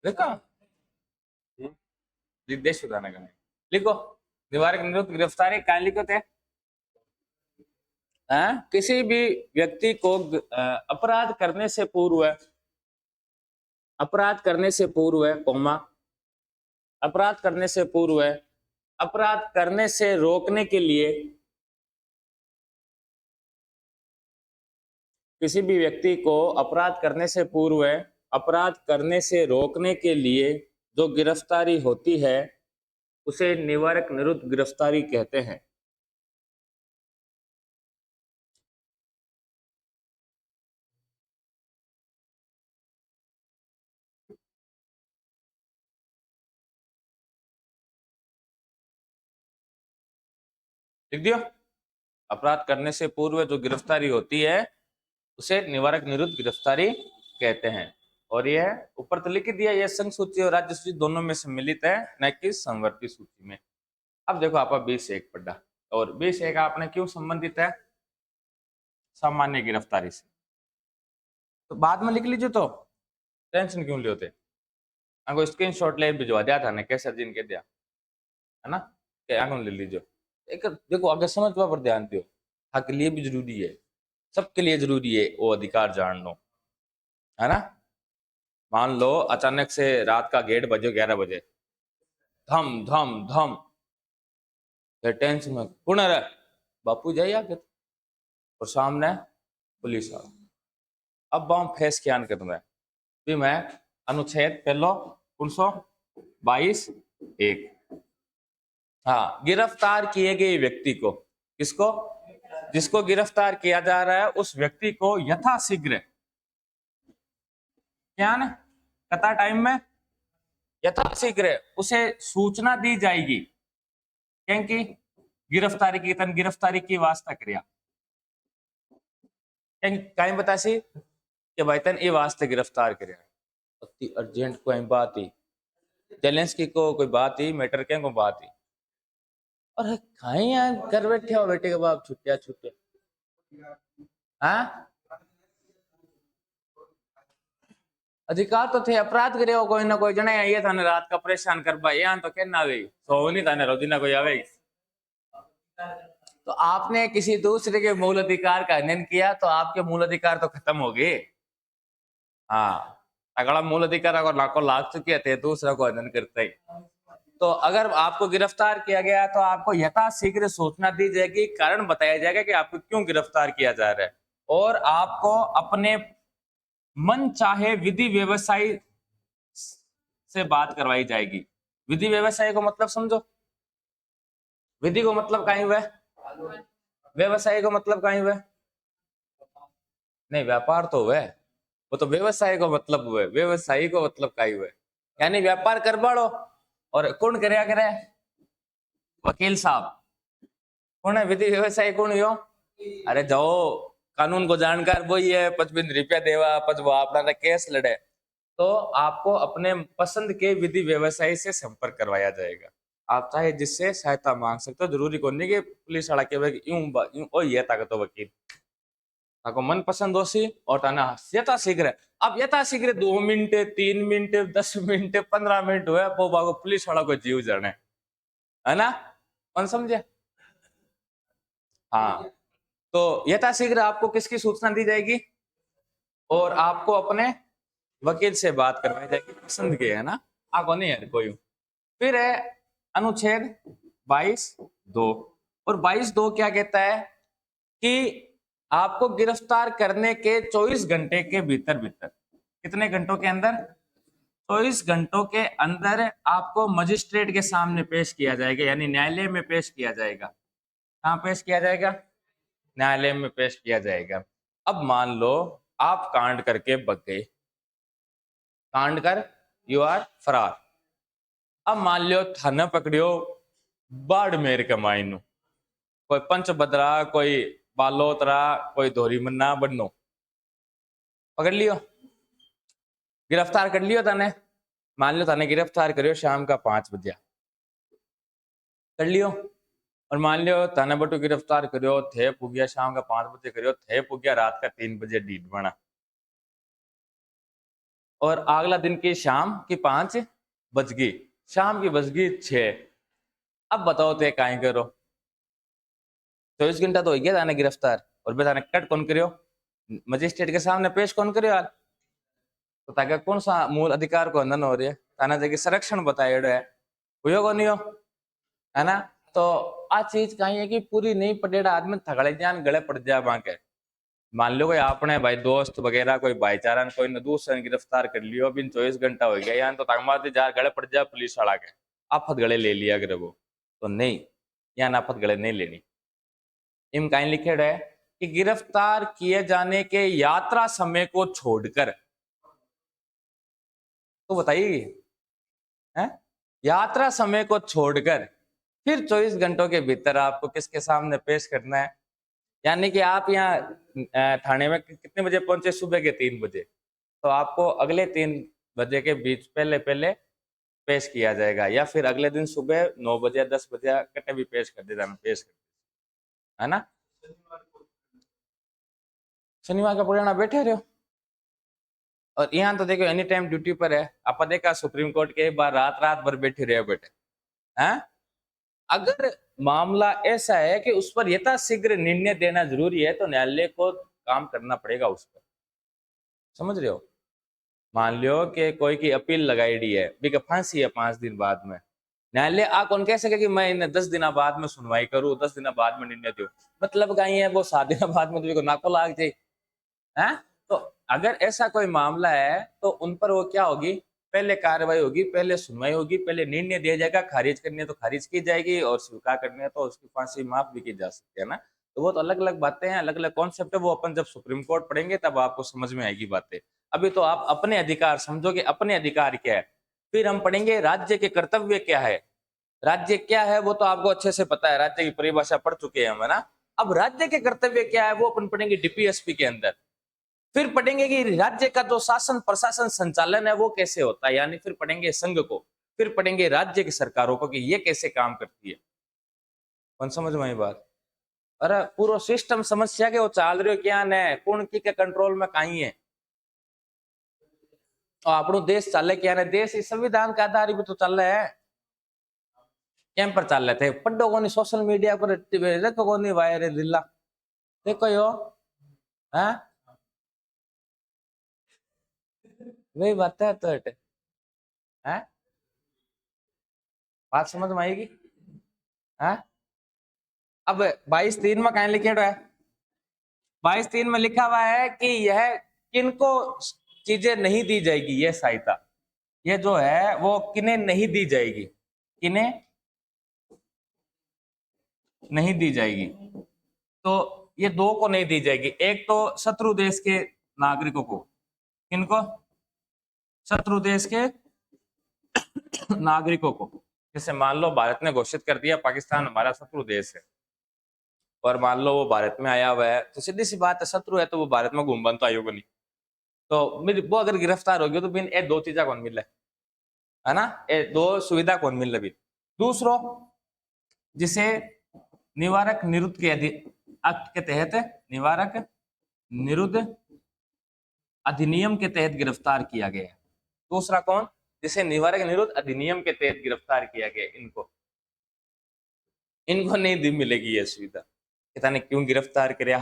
देखो निर्देश बताने का लिखो। निवारक निरुद्ध गिरफ्तारी क्या लिखो थे? किसी भी व्यक्ति को अपराध करने से पूर्व, अपराध करने से पूर्व कोमा, अपराध करने से पूर्व, अपराध करने से रोकने के लिए, किसी भी व्यक्ति को अपराध करने से पूर्व, अपराध करने से रोकने के लिए जो गिरफ्तारी होती है उसे निवारक निरुद्ध गिरफ्तारी कहते हैं। लिख दियो। अपराध करने से पूर्व जो गिरफ्तारी होती है उसे निवारक निरुद्ध गिरफ्तारी कहते हैं। और यह ऊपर तो लिख दिया, यह संघ सूची और राज्य सूची दोनों में सम्मिलित है, न कि समवर्ती सूची में। अब देखो आप 20(1) पढ़ा, और 20(1) आपने क्यों संबंधित है? सामान्य गिरफ्तारी से। तो बाद में लिख लीजिए, तो टेंशन क्यों लेते? आपको स्क्रीनशॉट ले भिजवा दिया था ना, कैसे दिन के दिया है ना, के आंखों ले लीजिए। एक देखो आगे समझवा पर ध्यान दो, हक के लिए भी जरूरी है, सबके लिए जरूरी है वो अधिकार जानना, है ना। मान लो अचानक से रात का गेट बजे 11 बजे, धम धम धम, टेंशन में कौन है? बापू जाइए आगे, और सामने पुलिस वाला। अब बाम फेस क्या कर मैं भी, मैं अनुच्छेद पहलो 1922(1), हाँ, गिरफ्तार किए गए व्यक्ति को, किसको? जिसको गिरफ्तार किया जा रहा है उस व्यक्ति को यथाशीघ्र, क्या ना, कता टाइम में, यथाशीघ्र उसे सूचना दी जाएगी, क्योंकि गिरफ्तारी की तन गिरफ्तारी की वास्ता क्रिया कहीं बतासी कि भाई तन ये वास्ते गिरफ्तार कर, अति अर्जेंट कोई बात ही, चैलेंज की कोई बात ही, मैटर क्या को बात ही, और कहीं यार घर बैठे हो बेटे के बाप छुट्टिया छुट्टिया, हाँ अधिकार तो थे, अपराध करे हो कोई ना कोई जने ये थाने रात का परेशान कर भाई, यहाँ तो कहना आवे सो नहीं थाने रोजीना कोई आवे, तो आपने किसी दूसरे के मूल अधिकार का हनन किया तो आपके मूल अधिकार तो खत्म हो गए। हाँ, अगला मूल अधिकार अगर लाखों लाग चुके थे, दूसरा को हनन करते ही। तो अगर आपको गिरफ्तार किया गया तो आपको यथाशीघ्र सूचना दी जाएगी, कारण बताया जाएगा कि आपको क्यों गिरफ्तार किया जा रहा है, और आपको अपने मन चाहे विधि व्यवसायी से बात करवाई जाएगी। विधि व्यवसाय को मतलब समझो, विधि को मतलब कहीं हुआ, व्यवसाय को मतलब कहीं हुआ, नहीं व्यापार तो हुआ, वो तो व्यवसाय को मतलब हुआ, व्यवसायी को मतलब कहीं हुआ, यानी व्यापार कर बाड़ो, और कौन करया करे? वकील साहब। कौन है विधि व्यवसायी? कौन हो? अरे जाओ कानून को जानकार वही है, 55 रुपया देवा पच वो अपना केस लड़े, तो आपको अपने पसंद के विधि व्यवसायी से संपर्क करवाया जाएगा। आप चाहे जिससे सहायता मांग सकते हो, जरूरी कौन नहीं कि पुलिस वाला के यूं ओ ये ताकत वकील ताको मन पसंद हो सी, और ताना यथाशीघ्र, अब यथाशीघ्र 2 मिनट 3 मिनट 10 मिनट 15 मिनट हुए वो बागो पुलिस वाला को जीव जाने, है ना, कौन समझे? हाँ, तो यथाशीघ्र आपको किसकी सूचना दी जाएगी, और आपको अपने वकील से बात करवाई जाएगी पसंद के, है ना, आपको नहीं है कोई। फिर है अनुच्छेद 22(2), और 22(2) क्या कहता है कि आपको गिरफ्तार करने के 24 घंटे के भीतर भीतर, कितने घंटों के अंदर? 24 घंटों के अंदर आपको मजिस्ट्रेट के सामने पेश किया जाएगा, यानी न्यायालय में पेश किया जाएगा। कहाँ पेश किया जाएगा? न्यायालय में पेश किया जाएगा। अब मान लो आप कांड करके बच गए, कांड कर यू आर फरार। अब मान लियो थाने पकड़ियो बाड़मेर के मायनू, कोई पंचभद्रा, कोई बालोतरा, कोई धोरी मन्ना बन्नो, पकड़ लियो, गिरफ्तार कर लियो तने। मान लो थाने गिरफ्तार करियो शाम का 5 बजे, कर लियो। और मान लियो थाने बटू गिरफ्तार करियो, थे पुगिया शाम का 5 बजे करियो, थे पुगिया रात का 3 बजे डीट बना, और अगला दिन की शाम की 5 बज गई, शाम की बज गई 6। अब बताओ ते काहे करो? 24 घंटा तो हो गया थाने गिरफ्तार, और बे थाने कट कौन करियो? मजिस्ट्रेट के सामने पेश कौन करियो यार? तो ताकि कौन सा मूल अधिकार को हनन हो रही है? थाना जगह संरक्षण बताएड़ो है, हुयो को नहीं हो, है ना? तो आ चीज कहीं है कि पूरी नहीं पड़ेड़ा आदमी थगड़े जान गले पड़ जाए बाके। मान लो कोई आपने भाई दोस्त वगैरह कोई भाईचारा कोई न दूसरे गिरफ्तार कर लियो, बिन 24 घंटा हो गया यान तो तगमाते जार गले पड़ जाए पुलिस वाला के, आफत गले ले लिया अगर वो, तो नहीं, यान आफत गले नहीं लेनी। इम कहीं लिखे है कि गिरफ्तार किए जाने के यात्रा समय को छोड़कर, तो बताइए है, यात्रा समय को छोड़कर फिर 24 घंटों के भीतर आपको किसके सामने पेश करना है। यानी कि आप यहाँ थाने में कितने बजे पहुंचे? सुबह के 3 बजे, तो आपको अगले 3 बजे के बीच पहले पहले पेश किया जाएगा, या फिर अगले दिन सुबह 9 बजे 10 बजे कटे भी पेश कर देगा, पेश कर, है ना? शनिवार का पुराना बैठे रहो। और यहाँ तो देखो एनी टाइम ड्यूटी पर है, आप देखा सुप्रीम कोर्ट के बार रात रात भर बैठे रहे बेटे, हैं? अगर मामला ऐसा है कि उस पर यथाशीघ्र निर्णय देना जरूरी है तो न्यायालय को काम करना पड़ेगा उस पर, समझ रहे हो? मान लो कि कोई की अपील लगाई है, भी फांसी है 5 दिन बाद में, न्यायालय आ कौन कह सके कि मैं इन्हें 10 दिन बाद में सुनवाई करूं, 10 दिन बाद में निर्णय दूं, मतलब कहीं है वो 7 दिन बाद में तुझे नाको लाग जाए, हैं? तो अगर ऐसा कोई मामला है तो उन पर वो क्या होगी, पहले कार्रवाई होगी, पहले सुनवाई होगी, पहले निर्णय दिया जाएगा, खारिज करनी है तो खारिज की जाएगी, और स्वीकार करनी है तो उसकी फांसी माफ भी की जा सकती है ना। तो वो तो अलग अलग बातें हैं, अलग अलग कॉन्सेप्ट है, वो अपन जब सुप्रीम कोर्ट पढ़ेंगे तब आपको समझ में आएगी बातें। अभी तो आप अपने अधिकार समझोगे, अपने अधिकार क्या है, फिर हम पढ़ेंगे राज्य के कर्तव्य क्या है। राज्य क्या है वो तो आपको अच्छे से पता है, राज्य की परिभाषा पढ़ चुके हैं हम, है ना? अब राज्य के कर्तव्य क्या है वो अपन पढ़ेंगे डीपीएसपी के अंदर। फिर पढ़ेंगे कि राज्य का जो शासन प्रशासन संचालन है वो कैसे होता है, यानी फिर पढ़ेंगे संघ को, फिर पढ़ेंगे राज्य की सरकारों को कि ये कैसे काम करती है। कौन समझ में आई बात? अरे पूरा सिस्टम समस्या के वो चाल रहे हो क्या न, कौन की के कंट्रोल में कहीं है, और अपनो देश चल क्या है, देश इस संविधान के आधार पर तो चल रहा है, कैम पर चल रहे थे पढ़ो को नहीं, सोशल मीडिया पर देखो को नहीं वायरल दिल्ला, देखो यो है, वही बात है। तो है बात समझ में आएगी? है अब 22(3) में कहीं लिखे है, 22(3) में लिखा हुआ है कि यह किनको चीजें नहीं दी जाएगी, ये सहायता ये जो है वो किन्हें नहीं दी जाएगी, किन्हें नहीं दी जाएगी। तो ये दो को नहीं दी जाएगी, एक तो शत्रु देश के नागरिकों को, किनको? शत्रु देश के नागरिकों को। जैसे मान लो भारत ने घोषित कर दिया पाकिस्तान हमारा शत्रु देश है, और मान लो वो भारत में आया हुआ है, तो सीधी सी बात है शत्रु है तो वो भारत में घूम तो आयोग नहीं, तो मेरी वो अगर गिरफ्तार हो गया तो बिन ए दो चीजा कौन मिले, है ना? ए दो सुविधा कौन मिल रही। दूसरो जिसे निवारक निरुद्ध के एक्ट के तहत, निवारक निरुद्ध अधिनियम के तहत गिरफ्तार किया गया है। दूसरा कौन? जिसे निवारक निरुद्ध अधिनियम के तहत गिरफ्तार किया गया, इनको इनको नहीं मिलेगी ये सुविधा। कहता ने क्यों गिरफ्तार कर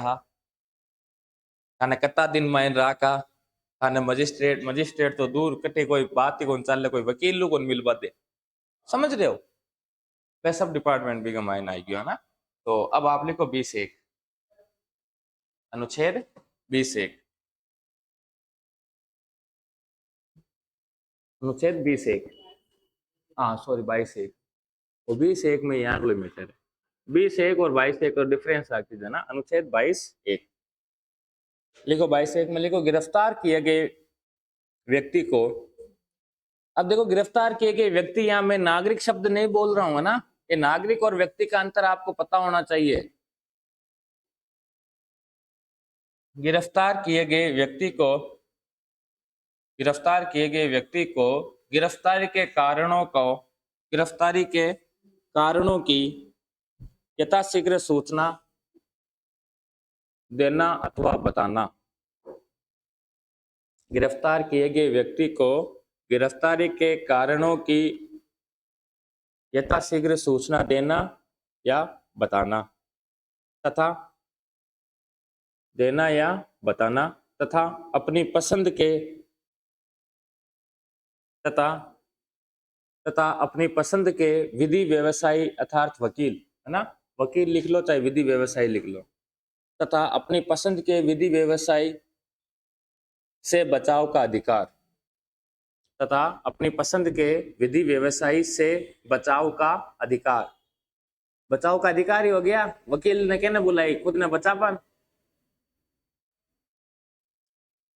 कत्ता दिन माइन राका, थाने मजिस्ट्रेट मजिस्ट्रेट तो दूर कटे कोई बात ही कौन चल, कोई वकील कौन मिल बाते, समझ रहे हो? वह सब डिपार्टमेंट भी माइन आएगी, है ना? तो अब आप लिखो 20(1) अनुच्छेद 20(1) अनुच्छेद 20(1), हाँ सॉरी 22(1), वो 20(1) में यहाँ किलोमीटर है। 20(1) और 22(1) और डिफरेंस रख दीजिए ना, अनुच्छेद 22(1 लिखो। 22(1) में लिखो गिरफ्तार किए गए व्यक्ति को, अब देखो गिरफ्तार किए गए व्यक्ति, यहाँ मैं नागरिक शब्द नहीं बोल रहा हूँ ना, ये नागरिक और व्यक्ति का अंतर आपको पता होना चाहिए। गिरफ्तार किए गए व्यक्ति को, गिरफ्तार किए गए व्यक्ति को गिरफ्तारी के कारणों को, गिरफ्तारी के कारणों की यथाशीघ्र सूचना देना अथवा बताना। गिरफ्तार किए गए व्यक्ति को गिरफ्तारी के कारणों की यथाशीघ्र सूचना देना या बताना, तथा देना या बताना, तथा अपनी पसंद के, तथा अपनी पसंद के विधि व्यवसायी अर्थात वकील, है ना, वकील लिख लो चाहे विधि व्यवसायी लिख लो, तथा अपनी पसंद के विधि व्यवसायी से बचाव का अधिकार, तथा अपनी पसंद के विधि व्यवसायी से बचाव का अधिकार। बचाव का अधिकार ही हो गया, वकील ने कहने बुलाई, खुद ने बचा पान।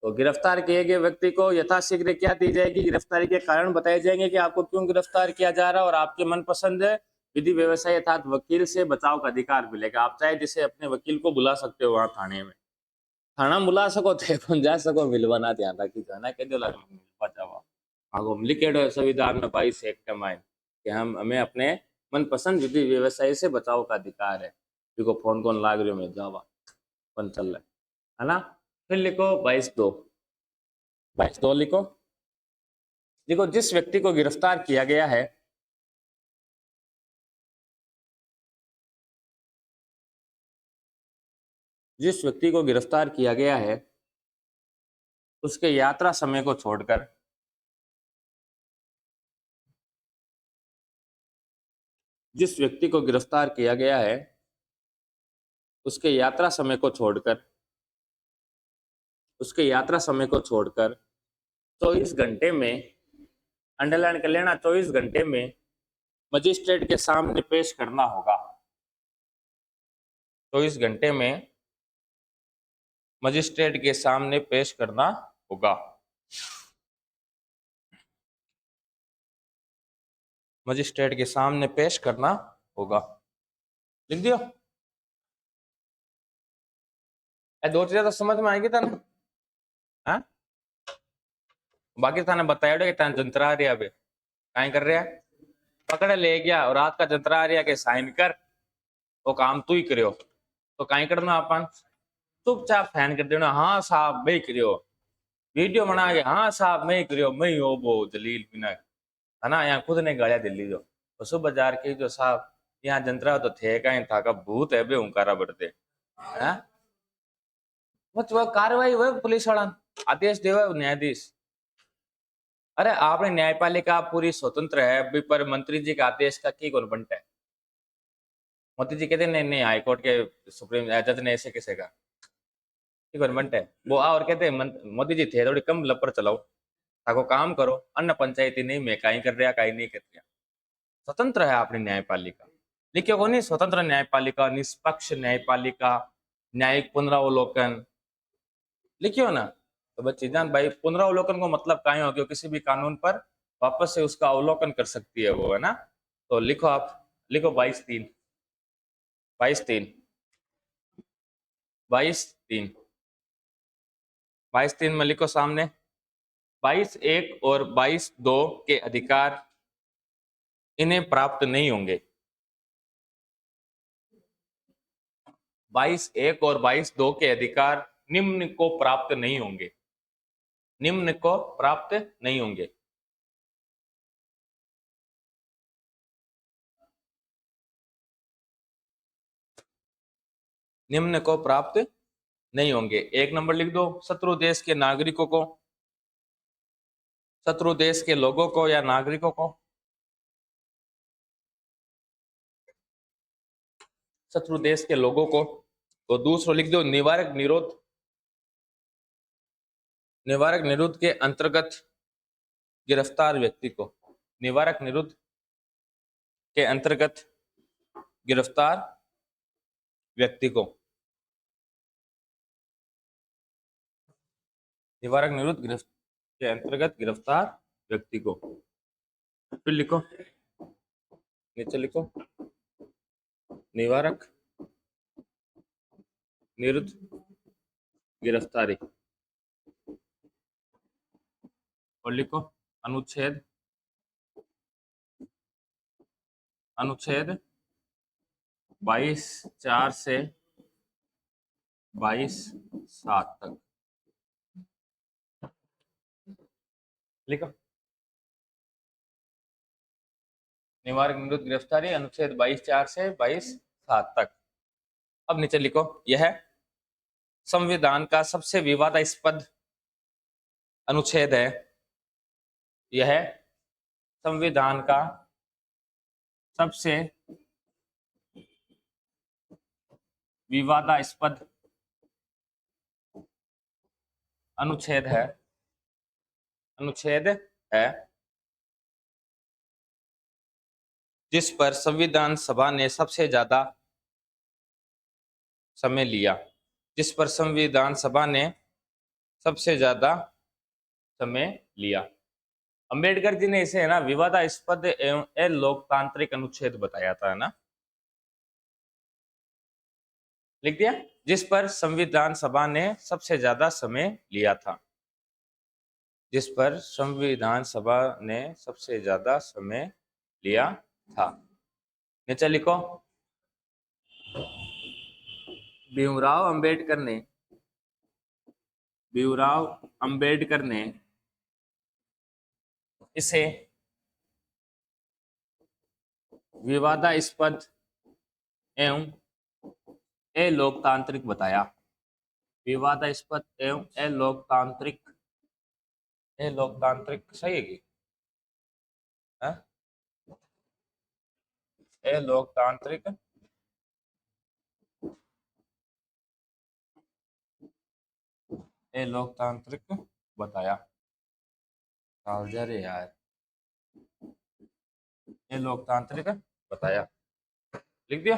तो गिरफ्तार किए गए व्यक्ति को यथाशीघ्र क्या दी जाएगी, गिरफ्तारी के कारण बताए जाएंगे कि आपको क्यों गिरफ्तार किया जा रहा है, और आपके मनपसंद विधि व्यवसायी अर्थात वकील से बचाव का अधिकार मिलेगा। आप चाहे जिसे अपने वकील को बुला सकते हो वहां थाने में, थाना बुला सको थे जा सको मिलवाना ध्यान रखी जाना के दो बचावा आगो लिखेड़ो संविधान में 22(1) के मायने कि हमें अपने मनपसंद विधि व्यवसायी से बचाव का अधिकार है। देखो फोन कौन लाग रही में जावा अपन चल रहा है ना। फिर लिखो 22(2), 22(2) लिखो। देखो जिस व्यक्ति को गिरफ्तार किया गया है, जिस व्यक्ति को गिरफ्तार किया गया है उसके यात्रा समय को छोड़कर, जिस व्यक्ति को गिरफ्तार किया गया है उसके यात्रा समय को छोड़कर, उसके यात्रा समय को छोड़कर 24 घंटे में, अंडरलाइन कर लेना, 24 घंटे में मजिस्ट्रेट के सामने पेश करना होगा। 24 घंटे में मजिस्ट्रेट के सामने पेश करना होगा। मजिस्ट्रेट के सामने पेश करना होगा, लिख दियो। दो चीजें तो समझ में आएगी था ना, हाँ? बाकी थाने बताया कि तान जंतरा आ रहा कहीं कर रहा है, पकड़े ले गया और रात का जंतरा आ रहा के साइन कर, वो काम तू ही करियो, तो कहीं करना अपन चुपचाप फैन कर देना, हाँ साहब मैं करियो, वीडियो बना के हाँ साहब मैं करियो, मैं हो वो दलील बिना, है ना। यहाँ खुद ने गालियां दिल्ली जो पशु बाजार के जो साहब यहाँ जंतरा तो थे कहीं था का भूत है बे उनकारा बढ़ते हैं, वो कार्रवाई हुए पुलिस वाला आदेश देवा न्यायाधीश। अरे आपने न्यायपालिका पूरी स्वतंत्र है, पर मंत्री जी के आदेश का की कौन बनता है। मोदी जी कहते नहीं नहीं हाईकोर्ट के सुप्रीम जज ने ऐसे कैसे कहा, की कौन बनता है वो और कहते मोदी जी थे थोड़ी कम लपर चलाओ, ताको काम करो, अन्य पंचायती नहीं मैं कहीं कर रहा कहीं नहीं कर रहा। स्वतंत्र है अपनी न्यायपालिका, लिखियो को नहीं, स्वतंत्र न्यायपालिका, निष्पक्ष न्यायपालिका, न्यायिक पुनरावलोकन लिखियो ना। तो बच्चे जान भाई पुनरावलोकन को मतलब कहीं हो गया किसी भी कानून पर वापस से उसका अवलोकन कर सकती है वो, है ना। तो लिखो आप, लिखो 22(3), 22(3), 22(3), 22(3) में लिखो सामने 22(1) और 22(2) के अधिकार इन्हें प्राप्त नहीं होंगे। 22(1) और 22(2) के अधिकार निम्न को प्राप्त नहीं होंगे, निम्न को प्राप्त नहीं होंगे। निम्न को प्राप्त नहीं होंगे। एक नंबर लिख दो, शत्रु देश के नागरिकों को, शत्रु देश के लोगों को या नागरिकों को, शत्रु देश के लोगों को। तो दूसरा लिख दो निवारक निरोध, निवारक निरोध के अंतर्गत गिरफ्तार व्यक्ति को, निवारक निरुद्ध के अंतर्गत गिरफ्तार व्यक्ति को, निवारक निरुद्ध के अंतर्गत गिरफ्तार व्यक्ति को। फिर लिखो, नीचे लिखो, निवारक निरुद्ध गिरफ्तारी, और लिखो अनुच्छेद 22(4) से 22(7) तक लिखो। निवारक निरुद्ध गिरफ्तारी अनुच्छेद 22(4) से 22(7) तक। अब नीचे लिखो, यह संविधान का सबसे विवादास्पद अनुच्छेद है। यह संविधान का सबसे विवादास्पद अनुच्छेद है, जिस पर संविधान सभा ने सबसे ज्यादा समय लिया, जिस पर संविधान सभा ने सबसे ज्यादा समय लिया। अंबेडकर जी ने इसे है ना विवादास्पद एवं लोकतांत्रिक अनुच्छेद बताया था, है ना, लिख दिया, जिस पर संविधान सभा ने सबसे ज्यादा समय लिया था, जिस पर संविधान सभा ने सबसे ज्यादा समय लिया था। नीचे लिखो, भीमराव अंबेडकर ने इसे विवादास्पद एवं अलोकतांत्रिक बताया। विवादास्पद एवं अलोकतांत्रिक सही है कि अलोकतांत्रिक बताया। यार लोकतांत्रिक बताया, लिख दिया।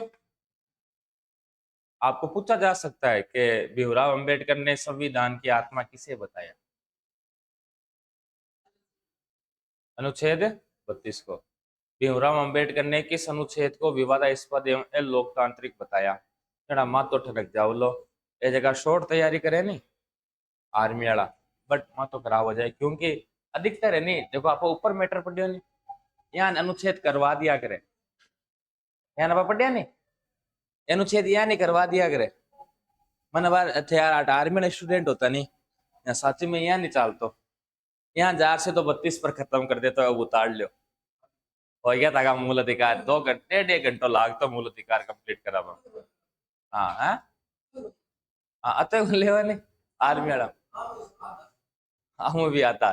आपको पूछा जा सकता है कि भीमराव अंबेडकर ने संविधान की आत्मा किसे बताया? अनुच्छेद 32 को। भीमराव अंबेडकर ने किस अनुच्छेद को विवादास्पद एवं अलोकतांत्रिक बताया? जरा माँ तो ठनक जाओ लो, ये जगह शॉर्ट तैयारी करे नहीं आर्मी वाला, बट माँ तो खराब हो जाए, क्योंकि अधिकतर है नहीं, देखो आप ऊपर मैटर पढ़ियो नहीं, यहाँ अनुच्छेद करवा दिया करे, यहाँ ना पढ़िया नहीं, अनुच्छेद यहाँ नहीं करवा दिया करे। मन बार यार आर्मी में स्टूडेंट होता नहीं, यहाँ साथी में यहाँ नहीं चालतो, यहाँ 4 से तो 32 पर खत्म कर देता है, अब उतार लो हो गया था मूल अधिकार। 2 घंटे 1.5 घंटा लागतो मूल अधिकार कंप्लीट करा। हाँ हाँ अत लेवा नहीं आर्मी वाला भी आता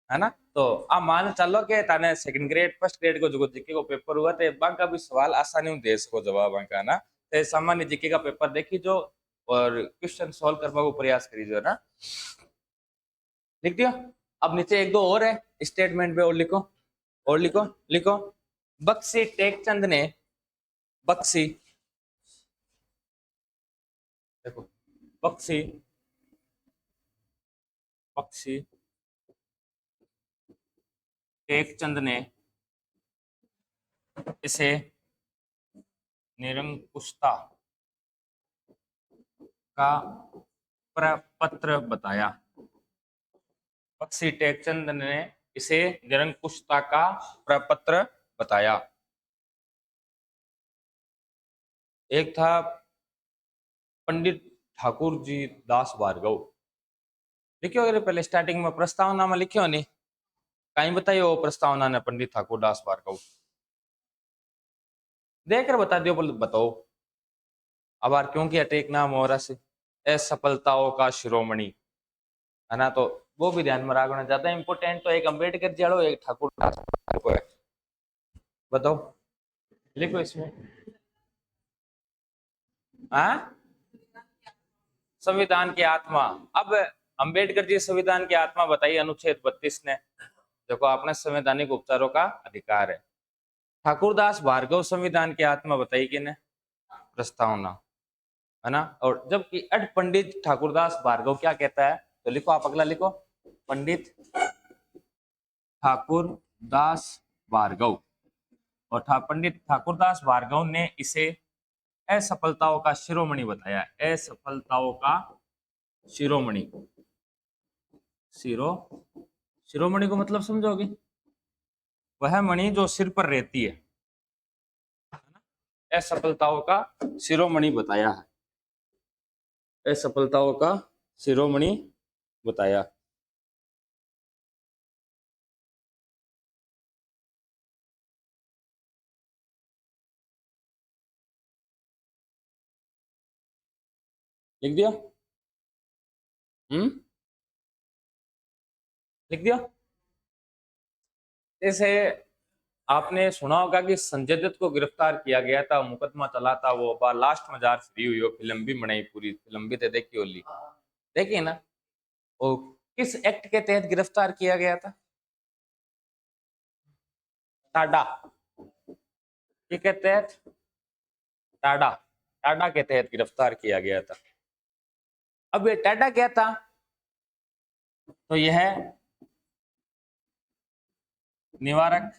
है ना। तो आप मान चलो कि ताने सेकंड ग्रेड फर्स्ट ग्रेड को जो जीके को पेपर हुआ थे, बांका भी सवाल आसानी में दे सको जवाब बांका ना, ते सामान्य जीके का पेपर देखी जो और क्वेश्चन सॉल्व करने को प्रयास करी जो ना, लिख दिया। अब नीचे 1-2 और है स्टेटमेंट पे, और लिखो बख्शी टेकचंद ने, बख्शी देखो बख्शी टेकचंद ने इसे निरंकुशता का प्रपत्र बताया। बख्शी टेकचंद ने इसे निरंकुशता का प्रपत्र बताया। एक था पंडित ठाकुर जी दास भार्गव, लिखियो अगर पहले स्टार्टिंग में प्रस्तावना में लिखियो नहीं, कहीं बताइए वो प्रस्तावना ने पंडित ठाकुर दास भार्गव देखकर बता दियो, बोल बताओ अब यार क्योंकि अटैक नाम हो रहा से असफलताओं का शिरोमणि है ना, तो वो भी ध्यान में रखना। ज्यादा इंपोर्टेंट तो एक अंबेडकर जाड़ो एक ठाकुर दास को है, बताओ लिखो इसमें। संविधान की आत्मा, अब अंबेडकर जी संविधान की आत्मा बताई अनुच्छेद 32 ने, देखो आपने संवैधानिक उपचारों का अधिकार है। ठाकुरदास भार्गव संविधान की आत्मा बताई किने? प्रस्तावना, है ना। और जबकि अड पंडित ठाकुरदास भार्गव क्या कहता है, तो लिखो आप, अगला लिखो, पंडित ठाकुरदास भार्गव। और पंडित ठाकुरदास भार्गव ने इसे असफलताओं का शिरोमणि बताया। असफलताओं का शिरोमणि। शिरोमणि को मतलब समझोगे? वह मणि जो सिर पर रहती है। असफलताओं का शिरोमणि बताया है। असफलताओं का शिरोमणि बताया। लिख दिया? लिख दिया? जैसे आपने सुना होगा कि संजय दत्त को गिरफ्तार किया गया था, मुकदमा चला था, वो लास्ट में जार फ्री हुई, फिल्म भी बनाई, पूरी फिल्म भी देखी होली, देखिए ना। वो किस एक्ट के तहत गिरफ्तार किया गया था? टाडा के तहत, टाडा टाडा के तहत गिरफ्तार किया गया था। अब ये टाडा क्या था? तो यह निवारक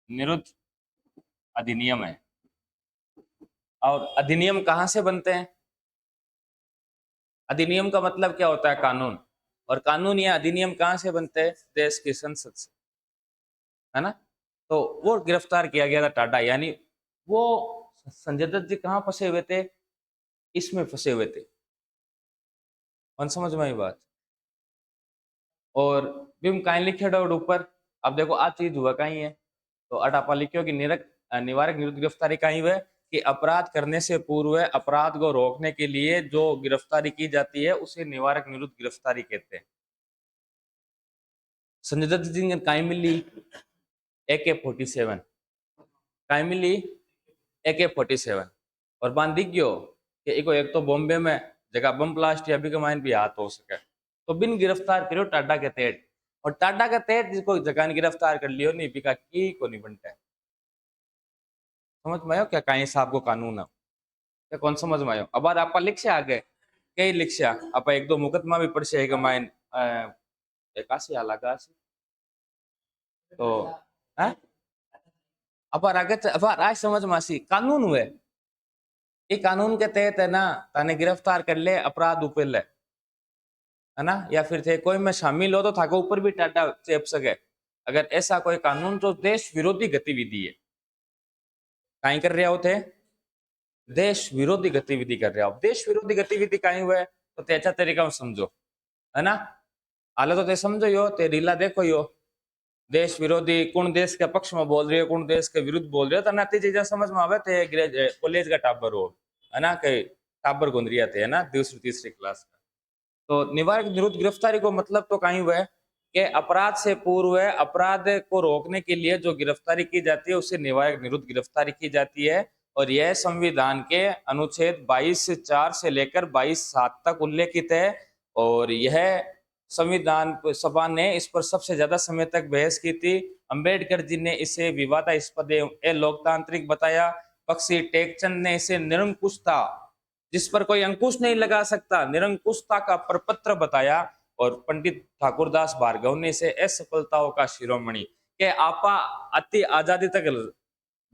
निरुद्ध अधिनियम है। और अधिनियम कहां से बनते हैं? अधिनियम का मतलब क्या होता है? कानून। और कानून या अधिनियम कहां से बनते हैं? देश की संसद से, है ना। तो वो गिरफ्तार किया गया था टाडा, यानी वो संजय दत्त जी कहाँ फंसे हुए थे? इसमें फंसे हुए थे। कौन समझ में आई बात? और बिम कहीं लिखे डाउट ऊपर। अब देखो आ चीज हुआ कहीं है, तो अटापा लिखियो कि निवारक निरुद्ध गिरफ्तारी कहीं हुआ कि अपराध करने से पूर्व अपराध को रोकने के लिए जो गिरफ्तारी की जाती है उसे निवारक निरुद्ध गिरफ्तारी कहते हैं। संजय दत्त जी ने कहीं मिली AK-47, कहीं मिली AK-47, और बांध दी गयो कि एक तो बॉम्बे में जगह बम ब्लास्ट या भी कमाइन भी हाथ हो सके, तो बिन गिरफ्तार करो टाडा के तहत। और टाडा के तहत जिसको जगह ने गिरफ्तार कर लियो नहीं बिका की को नहीं बनता है। समझ में आयो क्या कहीं साहब को कानून है? क्या कौन समझ में आयो? अब आप लिख से आगे कई लिख से आप एक दो मुकदमा भी पड़ से कमाइन एकासी अलग तो है। अब आगे अब आज समझ मासी कानून हुए, ये कानून के तहत है ना, ताने गिरफ्तार कर ले अपराध ऊपर ले, है ना, या फिर थे कोई में शामिल हो तो था ऊपर भी टाटा चेप सके। अगर ऐसा कोई कानून जो देश विरोधी गतिविधि है, कहीं कर रहे हो थे देश विरोधी गतिविधि कर रहे हो। देश विरोधी गतिविधि कहीं हुए तो ते अच्छा तरीका में समझो, है ना। हाले तो ते समझो यो, ते रीला देखो यो, देश विरोधी कौन देश के पक्ष में बोल रही है, कौन देश के विरुद्ध बोल रहे हो, तो नाती चीजें समझ में आवे थे। कॉलेज का टाबर हो, है ना, कई टाबर गुंदरिया थे, है ना, दूसरी तीसरी क्लास का। तो निवारक निरुद्ध गिरफ्तारी को मतलब तो कहीं हुआ है कि अपराध से पूर्व अपराध को रोकने के लिए जो गिरफ्तारी की जाती है उसे निवारक निरुद्ध गिरफ्तारी की जाती है। और यह संविधान के अनुच्छेद 22(4) से लेकर 22(7) तक उल्लेखित है। और यह संविधान सभा ने इस पर सबसे ज्यादा समय तक बहस की थी। अंबेडकर जी ने इसे विवादास्पद एवं लोकतांत्रिक बताया। बख्शी टेकचंद ने इसे निरंकुश था, जिस पर कोई अंकुश नहीं लगा सकता, निरंकुशता का प्रपत्र बताया। और पंडित ठाकुरदास भार्गव ने इसे असफलताओं का शिरोमणि के आपा अति आजादी तक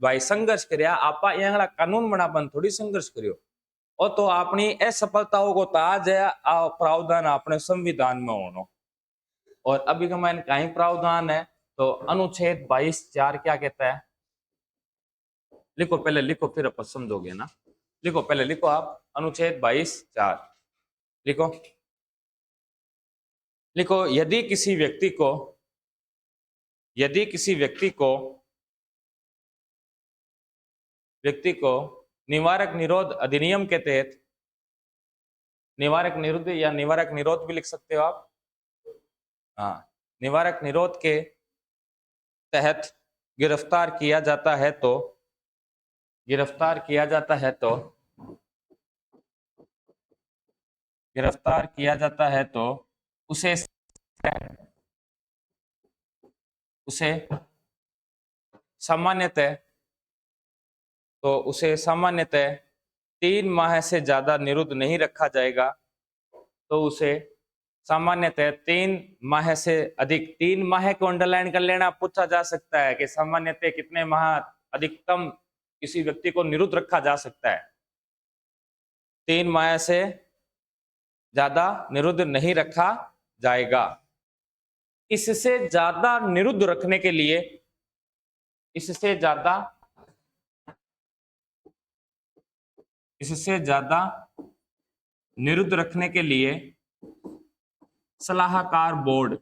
भाई संघर्ष करया। आपा यहाँ कानून बनावन थोड़ी संघर्ष करियो, और तो अपनी असफलताओं को ताज है प्रावधान अपने संविधान में होनो। और अभी का मैंने कहीं प्रावधान है, तो अनुच्छेद 22(4) क्या कहता है? लिखो पहले, लिखो फिर अपन समझोगे ना। लिखो पहले, लिखो आप अनुच्छेद 22(4) लिखो। लिखो यदि किसी व्यक्ति को निवारक निरोध अधिनियम के तहत, निवारक निरोध या निवारक निरोध भी लिख सकते हो आप, हाँ, निवारक निरोध के तहत गिरफ्तार किया जाता है तो गिरफ्तार किया जाता है तो गिरफ्तार किया जाता है तो उसे उसे सामान्यतः 3 माह से ज्यादा निरुद्ध नहीं रखा जाएगा। तो उसे सामान्यतः 3 माह से अधिक, 3 माह को अंडरलाइन कर लेना, पूछा जा सकता है कि सामान्यतः कितने माह अधिकतम किसी व्यक्ति को निरुद्ध रखा जा सकता है। 3 माह से ज्यादा निरुद्ध नहीं रखा जाएगा। इससे ज्यादा निरुद्ध रखने के लिए, इससे ज्यादा निरुद्ध रखने के लिए सलाहकार बोर्ड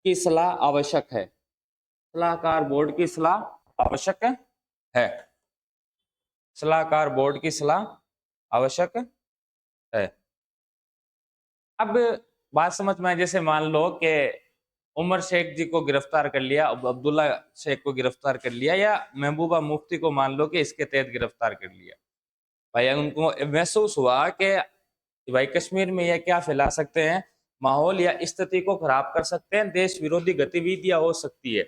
की सलाह आवश्यक है। सलाहकार बोर्ड की सलाह आवश्यक है। सलाहकार बोर्ड की सलाह आवश्यक है। अब बात समझ में, जैसे मान लो कि उमर शेख जी को गिरफ्तार कर लिया, अब्दुल्ला शेख को गिरफ्तार कर लिया, या महबूबा मुफ्ती को मान लो कि इसके तहत गिरफ्तार कर लिया। भाई उनको महसूस हुआ कि भाई कश्मीर में यह क्या फैला सकते हैं, माहौल या स्थिति को खराब कर सकते हैं, देश विरोधी गतिविधियां हो सकती है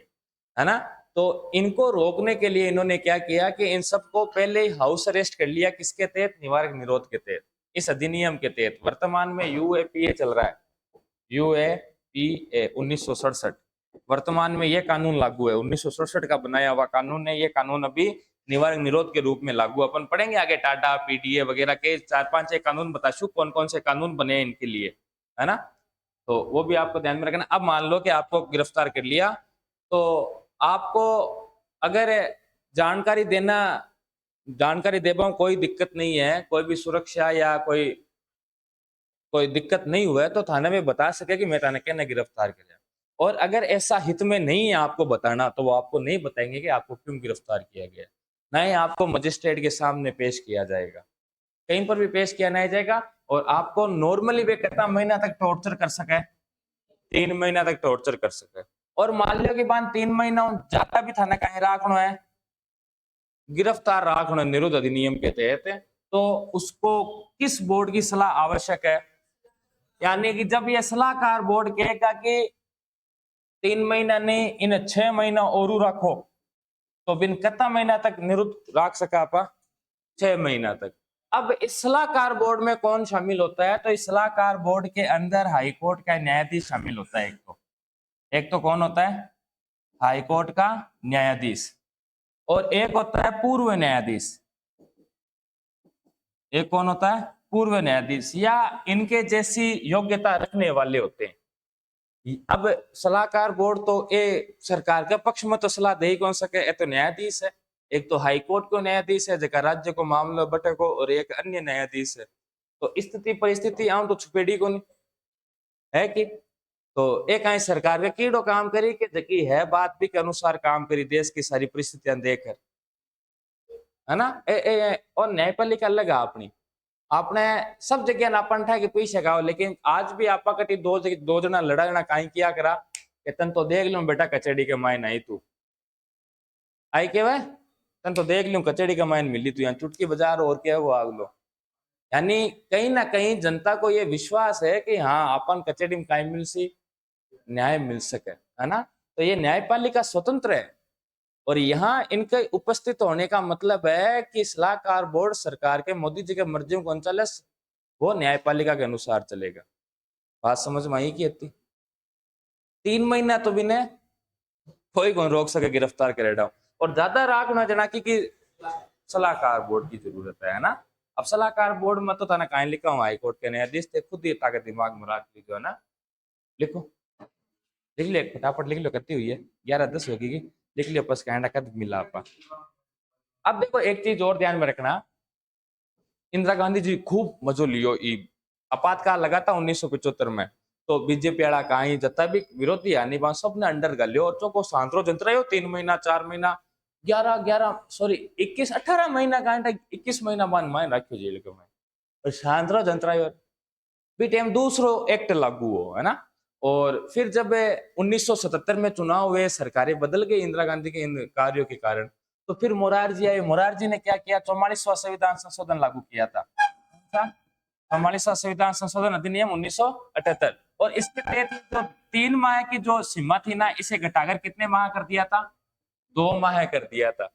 ना। तो इनको रोकने के लिए इन्होंने क्या किया कि इन सबको पहले ही हाउस अरेस्ट कर लिया। किसके तहत? निवारक निरोध के तहत, इस अधिनियम के तहत। वर्तमान में यूएपीए चल रहा है, यूएपीए 1967। वर्तमान में यह कानून लागू है, 1967 का बनाया हुआ कानून है। ये कानून अभी निवारक निरोध के रूप में लागू, अपन पढ़ेंगे आगे टाटा पीडीए वगैरह के 4-5 कानून बताशु कौन कौन से कानून बने हैं इनके लिए, है ना। तो वो भी आपको ध्यान में रखना। अब मान लो कि आपको गिरफ्तार कर लिया, तो आपको अगर जानकारी दे पाऊं कोई दिक्कत नहीं है, कोई भी सुरक्षा या कोई दिक्कत नहीं हुआ है, तो थाने में बता सके कि मैं थाने के गिरफ्तार किया। और अगर ऐसा हित में नहीं है आपको बताना, तो वो आपको नहीं बताएंगे कि आपको क्यों गिरफ्तार किया गया। ना ही आपको मजिस्ट्रेट के सामने पेश किया जाएगा, कहीं पर भी पेश किया नहीं जाएगा। और आपको नॉर्मली वे कितना महीना तक टॉर्चर कर सके? 3 महीना तक टॉर्चर कर सके। और मान लो कि बाद 3 महीना ज्यादा भी थाना कहीं राखना है, गिरफ्तार राखना निरोध अधिनियम के तहत, तो उसको किस बोर्ड की सलाह आवश्यक है? यानी कि जब यह सलाहकार बोर्ड कहेगा कि 3 महीना नहीं, इन 6 महीना और रखो, तो बिन कितना महीना तक निरुद्ध राख सका आपा? 6 महीना तक। अब इस सलाहकार बोर्ड में कौन शामिल होता है? तो इस सलाहकार बोर्ड के अंदर हाईकोर्ट का न्यायाधीश शामिल होता है। एक तो कौन होता है? हाईकोर्ट का न्यायाधीश। और एक होता है पूर्व न्यायाधीश। एक कौन होता है? पूर्व न्यायाधीश, या इनके जैसी योग्यता रखने वाले होते हैं। अब सलाहकार बोर्ड तो ये सरकार के पक्ष में तो सलाह दे ही कौन सके, ये तो न्यायाधीश है। एक तो हाईकोर्ट को न्यायाधीश है जगह राज्य को मामला बटे को, और एक अन्य न्यायाधीश है। तो स्थिति परिस्थिति आम तो छुपेड़ी को नहीं है कि, तो एक आई सरकार के कीड़ो काम करी कि जकी है बात भी के अनुसार काम करी, देश की सारी परिस्थितियां देखकर, है ना। और न्यायपालिका लगा अपनी, आपने सब जगह नापन था कि पीछे गाओ, लेकिन आज भी आपा कटी दो जना लड़ाना काई किया करा कि तन तो देख लूं बेटा कचड़ी के मायन आई तू आई के वह तन तो देख लूं कचड़ी के मायन मिली तू, यहाँ चुटकी बाजार और क्या वो आग लो। यानी कहीं ना कहीं जनता को ये विश्वास है कि हाँ अपन कचड़ी में काई मिल सी, न्याय मिल सके, है ना। तो ये न्यायपालिका स्वतंत्र है, और यहाँ इनके उपस्थित होने का मतलब है कि सलाहकार बोर्ड सरकार के मोदी जी के मर्जियों को चले, वो न्यायपालिका के अनुसार चलेगा। बात समझ में आई कि 3 महीना तो बिना कोई कौन रोक सके गिरफ्तार करेगा। और ज्यादा राग ना जना की सलाहकार बोर्ड की जरूरत है ना। अब सलाहकार बोर्ड में तो थाना कहीं लिखा हूँ हाईकोर्ट के न्यायाधीश थे, खुद ही ताकत दिमाग में रख लीजिए ना, लिखो लिख ले फटाफट लिख लो, करती हुई है 11:10 होगी, लिख लियो बस कहना कद मिला आपा। अब देखो एक चीज और ध्यान में रखना, इंदिरा गांधी जी खूब मजो लियो ई आपातकाल लगा था 1975 में, तो बीजेपी वाला कहीं जता भी विरोधी आनी बात सबने अंडर कर लियो, और चौको सांतरो जंतरा 3 महीना 4 महीना 18 महीना का 21 महीना बाद मैं रखियो जेल के में, और सांतरो जंतरा भी टाइम दूसरो एक्ट लागू हो, है ना। और फिर जब 1977 में चुनाव हुए, सरकारें बदल गई इंदिरा गांधी के इन कार्यों के कारण, तो फिर मोरारजी आए। मोरारजी ने क्या किया? 44वां संविधान संशोधन लागू किया था। 44वां संविधान संशोधन अधिनियम 1978। और इसके तहत जो 3 माह की जो सीमा थी ना, इसे घटाकर कितने माह कर दिया था? 2 माह कर दिया था।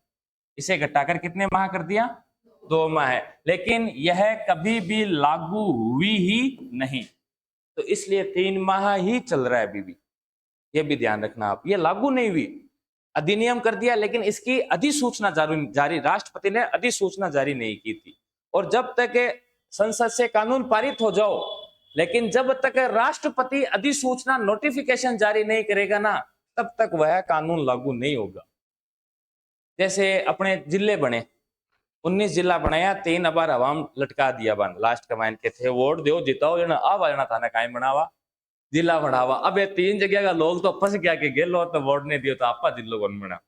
इसे घटाकर कितने माह कर दिया? 2 माह। लेकिन यह कभी भी लागू हुई ही नहीं, तो इसलिए 3 माह ही चल रहा है अभी भी। ये भी ध्यान रखना आप, ये लागू नहीं हुई, अधिनियम कर दिया लेकिन इसकी अधिसूचना जारी राष्ट्रपति ने अधिसूचना जारी नहीं की थी। और जब तक संसद से कानून पारित हो जाओ, लेकिन जब तक राष्ट्रपति अधिसूचना नोटिफिकेशन जारी नहीं करेगा ना, तब तक वह कानून लागू नहीं होगा। जैसे अपने जिले बने, 19 जिला बनाया, 3 अबार हवाम लटका दिया बन, लास्ट कमाइन के थे वोट दो जिताओ जना आ वाजना थाने काई बनावा जिला बढ़ावा। अब ये 3 जगह का लोग तो फंस गया कि गेलो तो वोट नहीं दियो तो आपा जिलो कौन बना,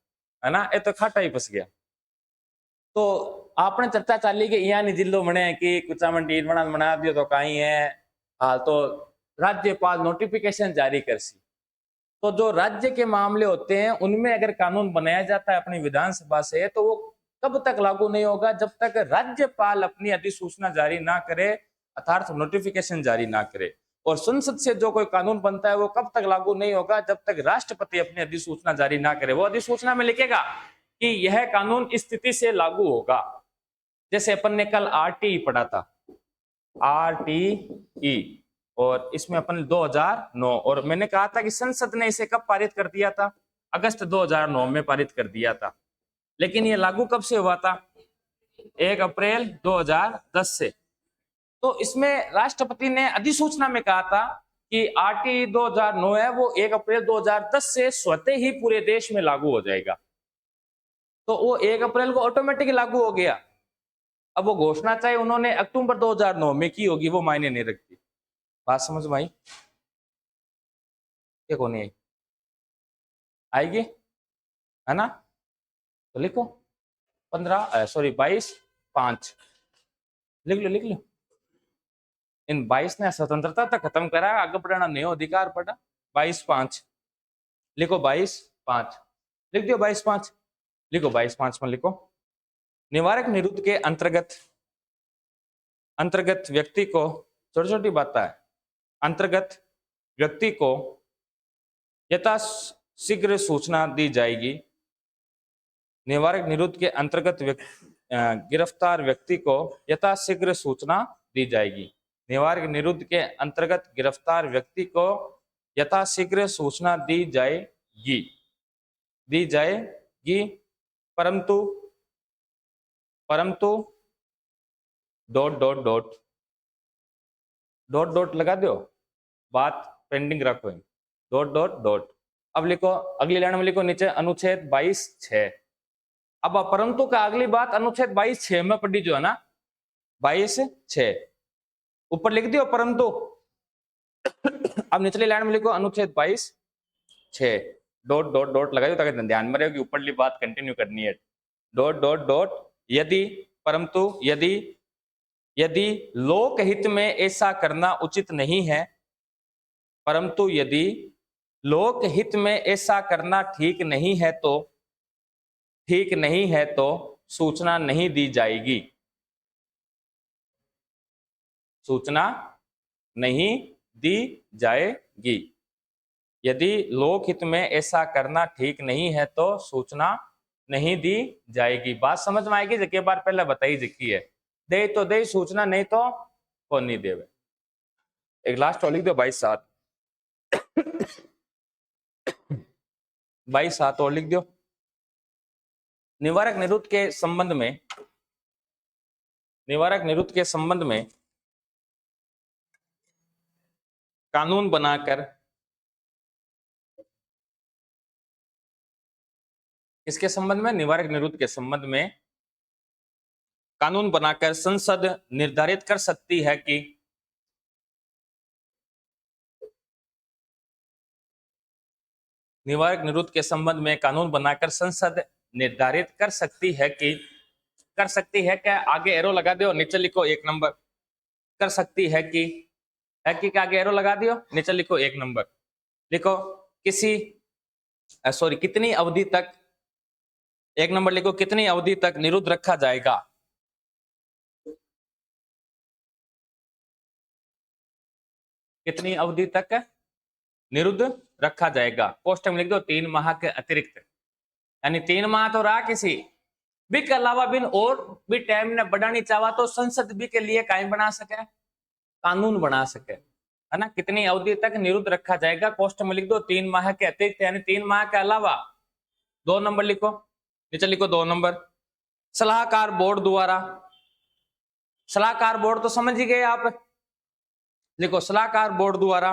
है ना, ये तो खाटा ही फंस गया। तो आपने चर्चा चाली कि यहाँ नहीं जिलो बने कि कुचामन टीर बना दियो तो कहीं है। हाँ, तो राज्यपाल नोटिफिकेशन जारी कर सी। तो जो राज्य के मामले होते हैं उनमें अगर कानून बनाया जाता है अपनी विधानसभा से, तो वो कब तक लागू नहीं होगा? जब तक राज्यपाल अपनी अधिसूचना जारी ना करे, अर्थात नोटिफिकेशन जारी ना करे। और संसद से जो कोई कानून बनता है वो कब तक लागू नहीं होगा? जब तक राष्ट्रपति अपनी अधिसूचना जारी ना करे। वो अधिसूचना में लिखेगा कि यह कानून इस स्थिति से लागू होगा। जैसे अपन ने कल आरटीई पढ़ा था, आरटीई, और इसमें अपन 2009, और मैंने कहा था कि संसद ने इसे कब पारित कर दिया था? अगस्त 2009 में पारित कर दिया था। लेकिन ये लागू कब से हुआ था? 1 अप्रैल 2010 से। तो इसमें राष्ट्रपति ने अधिसूचना में कहा था कि आरटीई 2009 है वो 1 अप्रैल 2010 से स्वतः ही पूरे देश में लागू हो जाएगा। तो वो 1 अप्रैल को ऑटोमेटिक लागू हो गया। अब वो घोषणा चाहे उन्होंने अक्टूबर 2009 में की होगी, वो मायने नहीं रखती। बात समझ में आई? क्या कौन है आएगी, है ना? तो लिखो 22/5 लिख लो। इन 22 ने स्वतंत्रता तक खत्म करा, आगे बढ़ाना नहीं अधिकार पड़ा। 22/5 लिखो, 22/5 लिख दियो, 22/5 लिखो, 22/5 में लिखो। निवारक निरुद्ध के अंतर्गत व्यक्ति को, छोटी छोटी बात है, अंतर्गत व्यक्ति को यथाशीघ्र सूचना दी जाएगी। निवारक निरुद्ध के अंतर्गत गिरफ्तार व्यक्ति को यथाशीघ्र सूचना दी जाएगी। निवारक निरुद्ध के अंतर्गत गिरफ्तार व्यक्ति को यथाशीघ्र सूचना दी जाएगी, परंतु डॉट लगा दो, बात पेंडिंग रखो, डॉट। अब लिखो, अगली लाइन में लिखो नीचे अनुच्छेद 22(6). अब परंतु का अगली बात अनुच्छेद 22(6) में पढ़ी जो है ना, 22(6) ऊपर लिख दियो परंतु। अब निचली लाइन में लिखो अनुच्छेद 22(6), डॉट लगाइयो ताकि ध्यान में रहे कि ऊपरली बात कंटिन्यू करनी है। डॉट यदि, परंतु यदि लोकहित में ऐसा करना उचित नहीं है, परंतु यदि लोकहित में ऐसा करना ठीक नहीं है तो सूचना नहीं दी जाएगी। सूचना नहीं दी जाएगी। यदि लोकहित में ऐसा करना ठीक नहीं है तो सूचना नहीं दी जाएगी। बात समझ में आएगी? जबकि बार पहले बताई जिकी है, दे तो दे सूचना, नहीं तो कौन नहीं देवे। एक लास्ट और लिख दो 22(7) 22(7) और लिख दो। निवारक निरुद्ध के संबंध में कानून बनाकर, इसके संबंध में, निवारक निरुद्ध के संबंध में कानून बनाकर संसद निर्धारित कर सकती है कि निवारक निरुद्ध के संबंध में कानून बनाकर संसद निर्धारित कर सकती है कि आगे एरो लगा दो, नीचे लिखो 1 नंबर। कर सकती है कि आगे एरो लगा दियो, नीचे लिखो 1 नंबर। लिखो कितनी अवधि तक, 1 नंबर लिखो, कितनी अवधि तक निरुद्ध रखा जाएगा। कितनी अवधि तक निरुद्ध रखा जाएगा? कोष्टक में लिख दो 3 माह के अतिरिक्त, यानी 3 माह तो रहा किसी भी के अलावा बिन और भी टाइम ने बढ़ानी चाहवा तो संसद भी के लिए कायम बना सके, कानून बना सके, है ना। कितनी अवधि तक निरुद्ध रखा जाएगा? कोष्टक में लिख दो 3 माह के अतिरिक्त, यानी 3 माह के अलावा। 2 नंबर लिखो, नीचे लिखो 2 नंबर। सलाहकार बोर्ड द्वारा, सलाहकार बोर्ड तो समझ ही गए आप, लिखो सलाहकार बोर्ड द्वारा